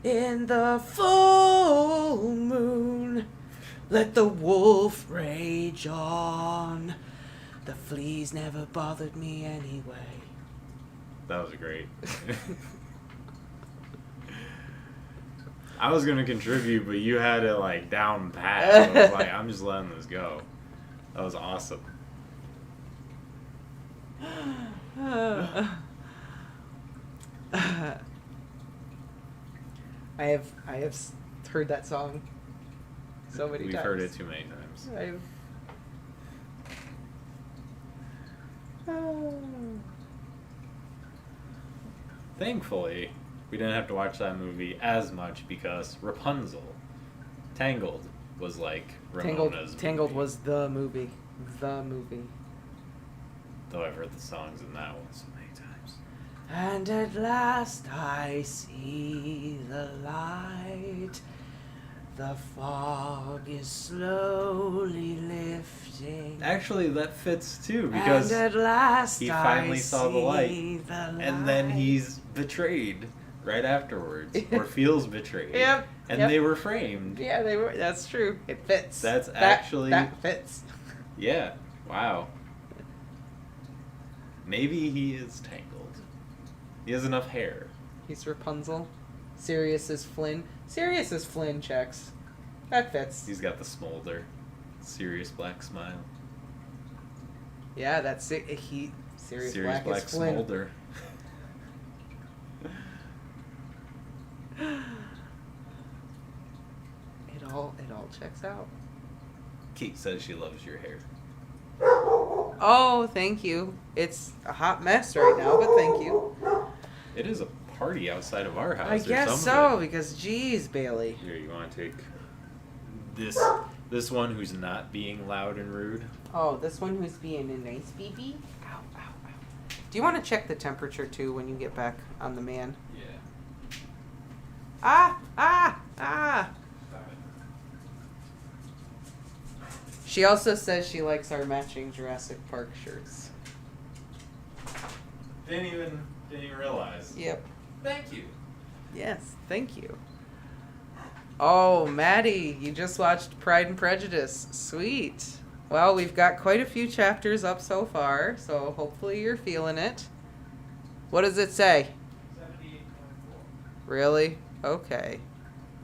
S1: in the full moon. Let the wolf rage on. The fleas never bothered me anyway.
S2: That was great. I was going to contribute, but you had it, like, down pat. I was like, I'm just letting this go. That was awesome.
S1: I have heard that song so many times.
S2: We've heard it too many times. Thankfully, we didn't have to watch that movie as much because Rapunzel, Tangled, was like Ramona's
S1: Tangled
S2: movie.
S1: was the movie. The movie.
S2: Though I've heard the songs in that one so many times.
S1: And at last I see the light. The fog is slowly lifting.
S2: Actually, that fits too, because
S1: and at last
S2: he finally saw the light,
S1: and
S2: then he's betrayed right afterwards, or feels betrayed.
S1: Yep.
S2: And they were framed.
S1: Yeah, they were. That's true. It fits.
S2: That
S1: fits.
S2: Yeah. Wow. Maybe he is Tangled. He has enough hair.
S1: He's Rapunzel. Sirius is Flynn. Sirius is Flynn checks. That fits.
S2: He's got the smolder. Serious black smile.
S1: Yeah, that's it. Sirius Black is Flynn.
S2: smolder.
S1: It all checks out.
S2: Kate says she loves your hair.
S1: Oh, thank you. It's a hot mess right now, but thank you.
S2: It is a party outside of our house.
S1: I guess so, because geez, Bailey.
S2: Here, you want to take this one who's not being loud and rude?
S1: Oh, this one who's being a nice baby? Ow, ow, ow. Do you want to check the temperature, too, when you get back on the man?
S2: Yeah.
S1: Ah!
S2: Stop it.
S1: She also says she likes our matching Jurassic Park shirts.
S2: Didn't even realize.
S1: Yep.
S2: Thank you.
S1: Yes, thank you. Oh, Maddie, you just watched Pride and Prejudice. Sweet. Well, we've got quite a few chapters up so far, so hopefully you're feeling it. What does it say?
S2: 78.4.
S1: Really? Okay.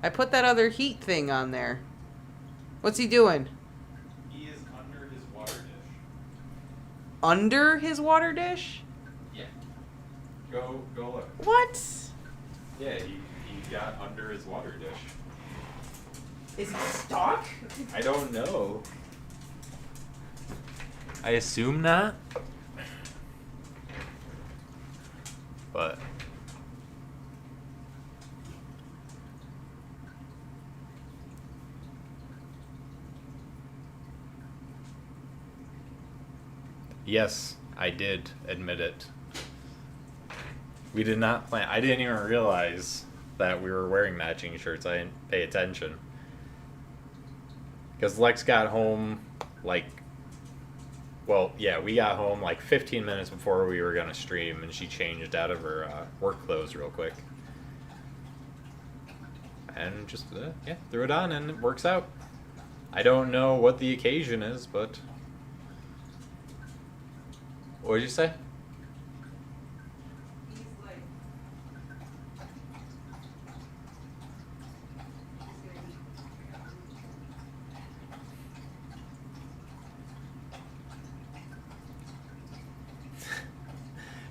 S1: I put that other heat thing on there. What's he doing?
S2: He is under his water dish.
S1: Under his water dish?
S2: Yeah. Go look.
S1: What?
S2: Yeah, he got under his water dish.
S1: Is he stuck?
S2: I don't know. I assume not. But yes, I did admit it. We did not plan. I didn't even realize that we were wearing matching shirts. I didn't pay attention. Because Lex got home, like... Well, yeah, we got home like 15 minutes before we were going to stream, and she changed out of her work clothes real quick. And just, yeah, threw it on, and it works out. I don't know what the occasion is, but... What did you say?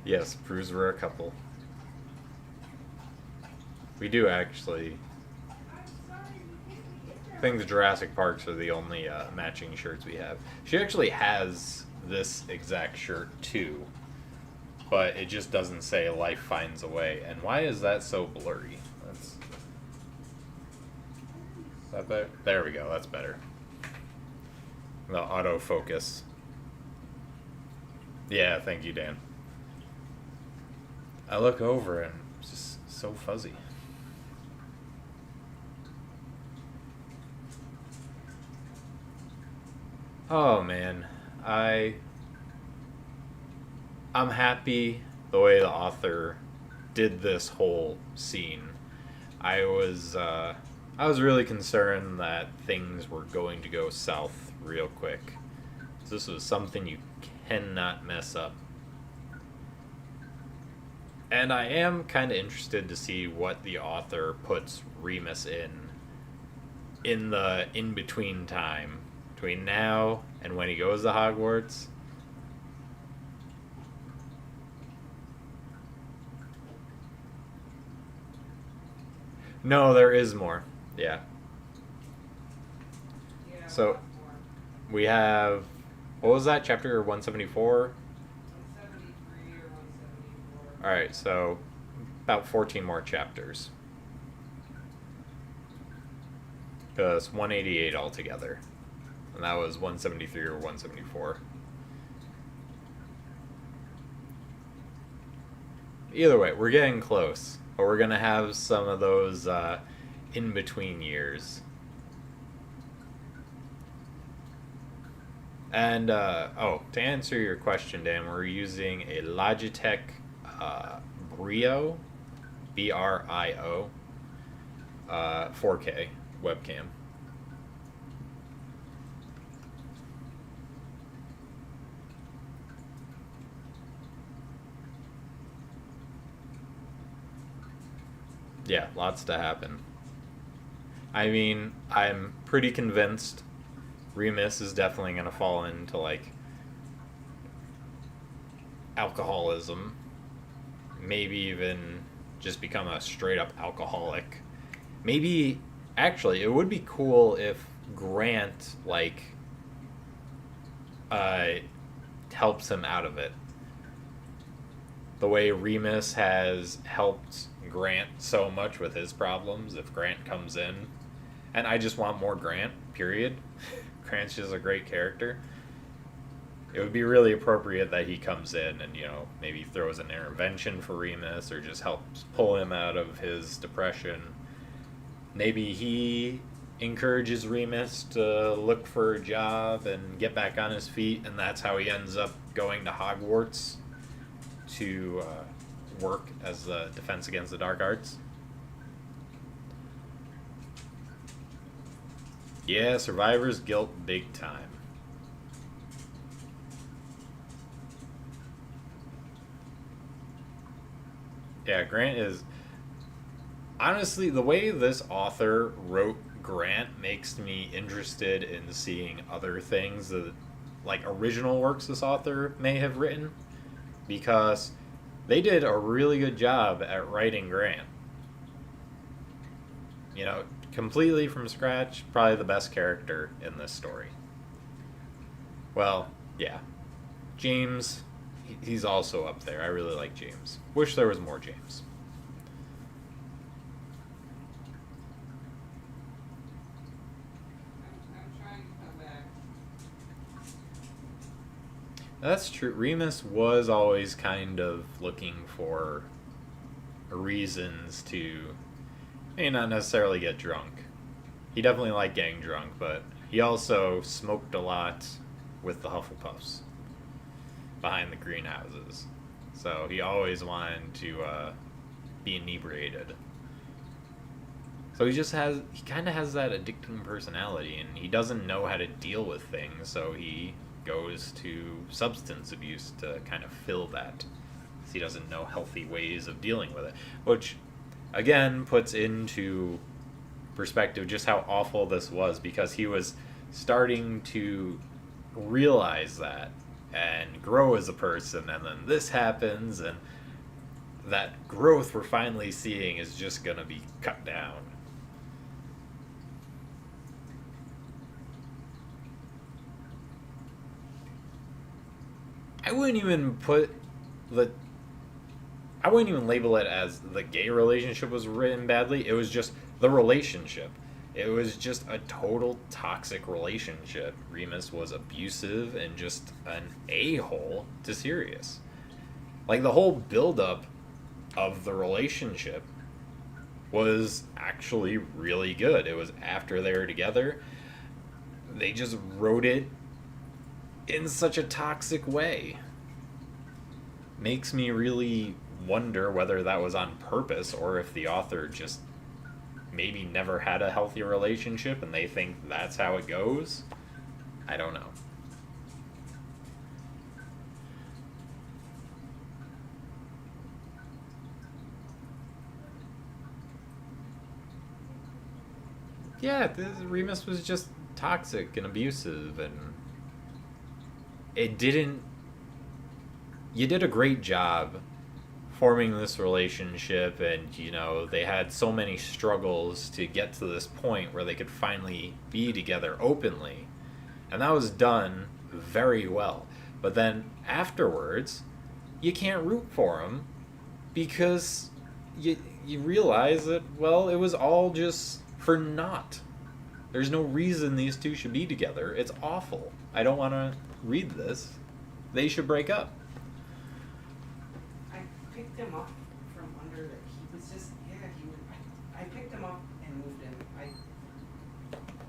S2: Yes, Brews were a couple. We do actually... I think the Jurassic Parks are the only matching shirts we have. She actually has this exact shirt too, but it just doesn't say Life Finds a Way. And why is that so blurry? Is that better? There we go, that's better. The autofocus. Yeah, thank you, Dan. I look over and it's just so fuzzy. Oh man, I'm happy the way the author did this whole scene. I was really concerned that things were going to go south real quick. This was something you cannot mess up. And I am kind of interested to see what the author puts Remus in the in-between time. Between now and when he goes to Hogwarts. No, there is more. Yeah. So, we have... What was that? Chapter 174?
S1: 173 or 174.
S2: Alright, so about 14 more chapters. Because 188 altogether. And that was 173 or 174. Either way, we're getting close. But we're going to have some of those in-between years. And, to answer your question, Dan, we're using a Logitech Brio, B-R-I-O, 4K webcam. Yeah, lots to happen. I mean, I'm pretty convinced Remus is definitely going to fall into, like, alcoholism. Maybe even just become a straight-up alcoholic. Maybe, actually, it would be cool if Grant, like, helps him out of it. The way Remus has helped Grant so much with his problems, if Grant comes in. And I just want more Grant, period. Grant's just a great character. It would be really appropriate that he comes in and, you know, maybe throws an intervention for Remus or just helps pull him out of his depression. Maybe he encourages Remus to look for a job and get back on his feet, and that's how he ends up going to Hogwarts to work as the Defense Against the Dark Arts. Yeah, survivor's guilt big time. Yeah, Grant is... Honestly, the way this author wrote Grant makes me interested in seeing other things that, like, original works this author may have written. Because they did a really good job at writing Grant. You know, completely from scratch, probably the best character in this story. Well, yeah. James, he's also up there. I really like James. Wish there was more James.
S1: I'm trying to come back.
S2: That's true. Remus was always kind of looking for reasons to maybe not necessarily get drunk. He definitely liked getting drunk, but he also smoked a lot with the Hufflepuffs behind the greenhouses. So he always wanted to be inebriated. So he kind of has that addicting personality, and he doesn't know how to deal with things, so he goes to substance abuse to kind of fill that. He doesn't know healthy ways of dealing with it, which again puts into perspective just how awful this was, because he was starting to realize that and grow as a person, and then this happens, and that growth we're finally seeing is just gonna be cut down. I wouldn't even label it as the gay relationship was written badly. It was just the relationship. It was just a total toxic relationship. Remus was abusive and just an a-hole to Sirius. Like, the whole build-up of the relationship was actually really good. It was after they were together. They just wrote it in such a toxic way. Makes me really wonder whether that was on purpose, or if the author just maybe never had a healthy relationship and they think that's how it goes. I don't know. Yeah, Remus was just toxic and abusive, and you did a great job forming this relationship, and they had so many struggles to get to this point where they could finally be together openly, and that was done very well. But then afterwards, you can't root for them, because you realize that, well, it was all just for naught. There's no reason these two should be together. It's awful. I don't want to read this. They should break up.
S1: I picked him up from under the... He was just... Yeah, I picked him up and moved him.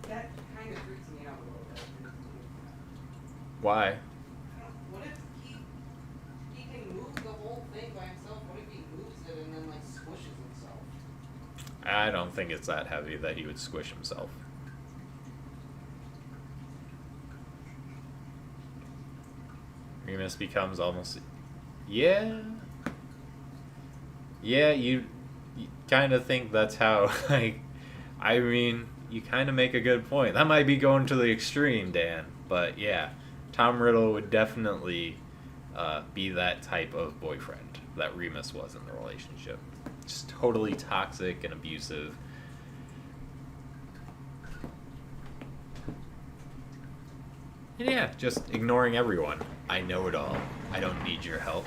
S1: That kind of freaks me out a little bit.
S2: Why?
S1: What if he can move the whole thing by himself? What if he moves it and then, squishes himself?
S2: I don't think it's that heavy that he would squish himself. Remus becomes almost... Yeah, you kind of think that's how, I mean, you kind of make a good point. That might be going to the extreme, Dan, but yeah, Tom Riddle would definitely be that type of boyfriend that Remus was in the relationship. Just totally toxic and abusive. And yeah, just ignoring everyone. I know it all. I don't need your help.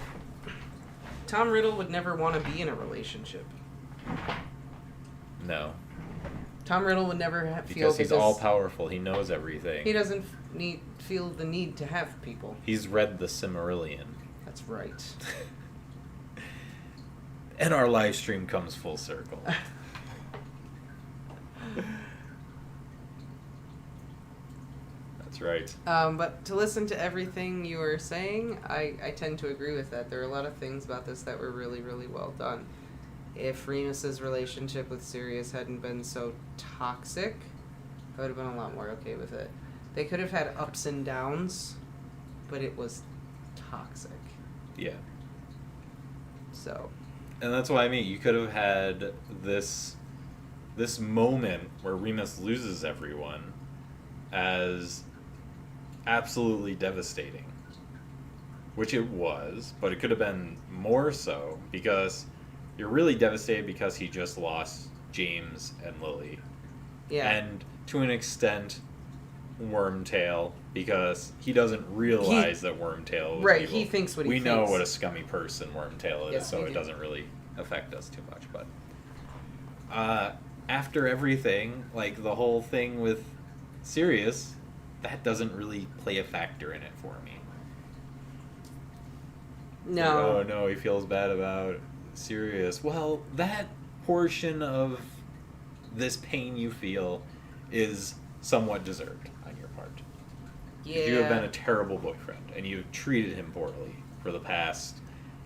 S1: Tom Riddle would never want to be in a relationship.
S2: No.
S1: Tom Riddle would never feel...
S2: Because he's all-powerful. He knows everything.
S1: He doesn't feel the need to have people.
S2: He's read the Silmarillion.
S1: That's right.
S2: And our live stream comes full circle. That's right.
S1: But to listen to everything you were saying, I tend to agree with that. There are a lot of things about this that were really, really well done. If Remus's relationship with Sirius hadn't been so toxic, I would have been a lot more okay with it. They could have had ups and downs, but it was toxic.
S2: Yeah.
S1: So...
S2: And that's what I mean. You could have had this moment where Remus loses everyone as absolutely devastating. Which it was, but it could have been more so, because you're really devastated because he just lost James and Lily.
S1: Yeah.
S2: And to an extent, Wormtail, because he doesn't realize that Wormtail was
S1: right,
S2: evil.
S1: he thinks what he
S2: We
S1: thinks.
S2: know what a scummy person Wormtail is,
S1: Yes,
S2: so
S1: we
S2: it
S1: do.
S2: doesn't really affect us too much. But after everything, the whole thing with Sirius, that doesn't really play a factor in it for me.
S1: No.
S2: Oh no, he feels bad about Sirius, well, that portion of this pain you feel is somewhat deserved on your part.
S1: Yeah.
S2: You have been a terrible boyfriend, and you've treated him poorly for the past...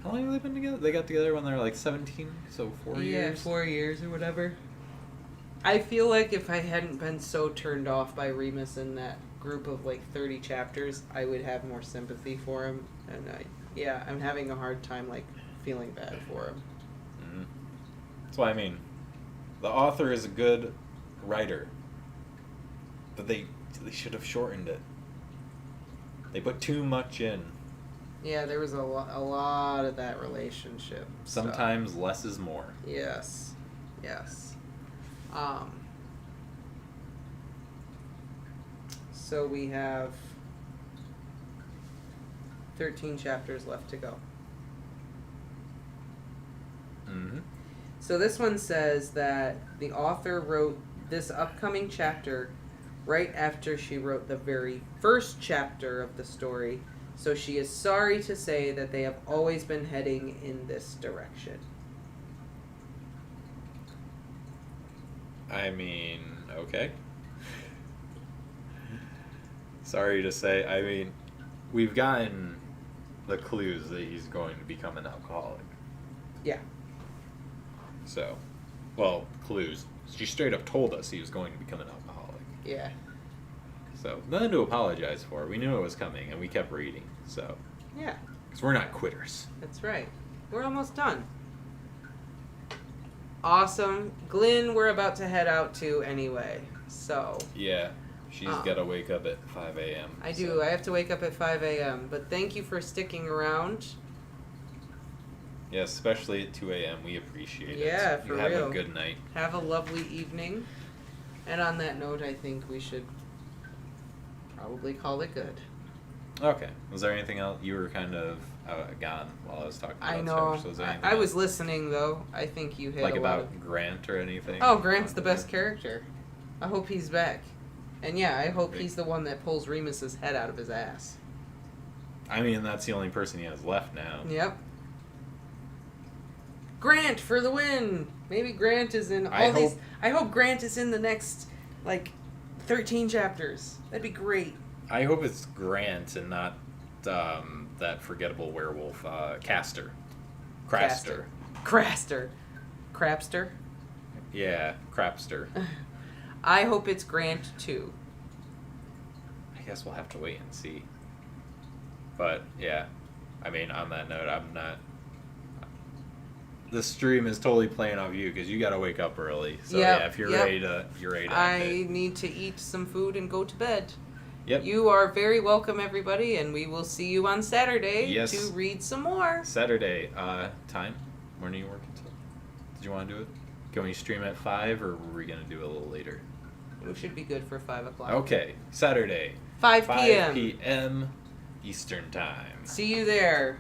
S2: How long have they been together? They got together when they were like 17, so 4 years?
S1: Yeah, 4 years or whatever. I feel like if I hadn't been so turned off by Remus in that group of like 30 chapters, I would have more sympathy for him. And I'm having a hard time like feeling bad for him.
S2: Mm-hmm. That's why I mean, the author is a good writer, but they should have shortened it. They put too much in.
S1: Yeah, there was a lot of that relationship.
S2: Sometimes less is more.
S1: Yes. So we have 13 chapters left to go.
S2: Mm-hmm.
S1: So this one says that the author wrote this upcoming chapter right after she wrote the very first chapter of the story, so she is sorry to say that they have always been heading in this direction.
S2: I mean, okay. Sorry to say, I mean, we've gotten the clues that he's going to become an alcoholic.
S1: Yeah.
S2: So, well, clues. She straight up told us he was going to become an alcoholic.
S1: Yeah.
S2: So, nothing to apologize for. We knew it was coming, and we kept reading, so.
S1: Yeah.
S2: Because we're not quitters.
S1: That's right. We're almost done. Awesome. Glenn, we're about to head out to anyway, so.
S2: Yeah. She's got to wake up at 5 a.m.
S1: I do. I have to wake up at 5 a.m., but thank you for sticking around.
S2: Yes, especially at 2 a.m. We appreciate it.
S1: Yeah, for
S2: you have
S1: real.
S2: a good night.
S1: Have a lovely evening. And on that note, I think we should probably call it good.
S2: Okay. Was there anything else? You were kind of gone while I was talking about
S1: I know.
S2: stuff. So was there anything
S1: I was
S2: else?
S1: listening, though. I think you hit
S2: Like
S1: a lot
S2: about Grant or anything?
S1: Oh, Grant's the best character. I hope he's back. And yeah, I hope he's the one that pulls Remus's head out of his ass.
S2: I mean, that's the only person he has left now.
S1: Yep. Grant for the win! Maybe Grant is in all these... I hope Grant is in the next, 13 chapters. That'd be great.
S2: I hope it's Grant and not that forgettable werewolf, Castor. Craster.
S1: Craster. Crapster?
S2: Yeah, Crapster.
S1: I hope it's Grant, too.
S2: I guess we'll have to wait and see. But, yeah. I mean, on that note, I'm not... The stream is totally playing off you, because you gotta wake up early. So, yeah, if you're ready to...
S1: I need to eat some food and go to bed.
S2: Yep.
S1: You are very welcome, everybody, and we will see you on Saturday
S2: Yes.
S1: to read some more.
S2: Saturday. Time? When are you working till? Did you want to do it? Can we stream at 5, or were we going to do it a little later?
S1: We should be good for 5 o'clock.
S2: Okay. Saturday.
S1: 5 p.m.
S2: 5 p.m. Eastern Time.
S1: See you there.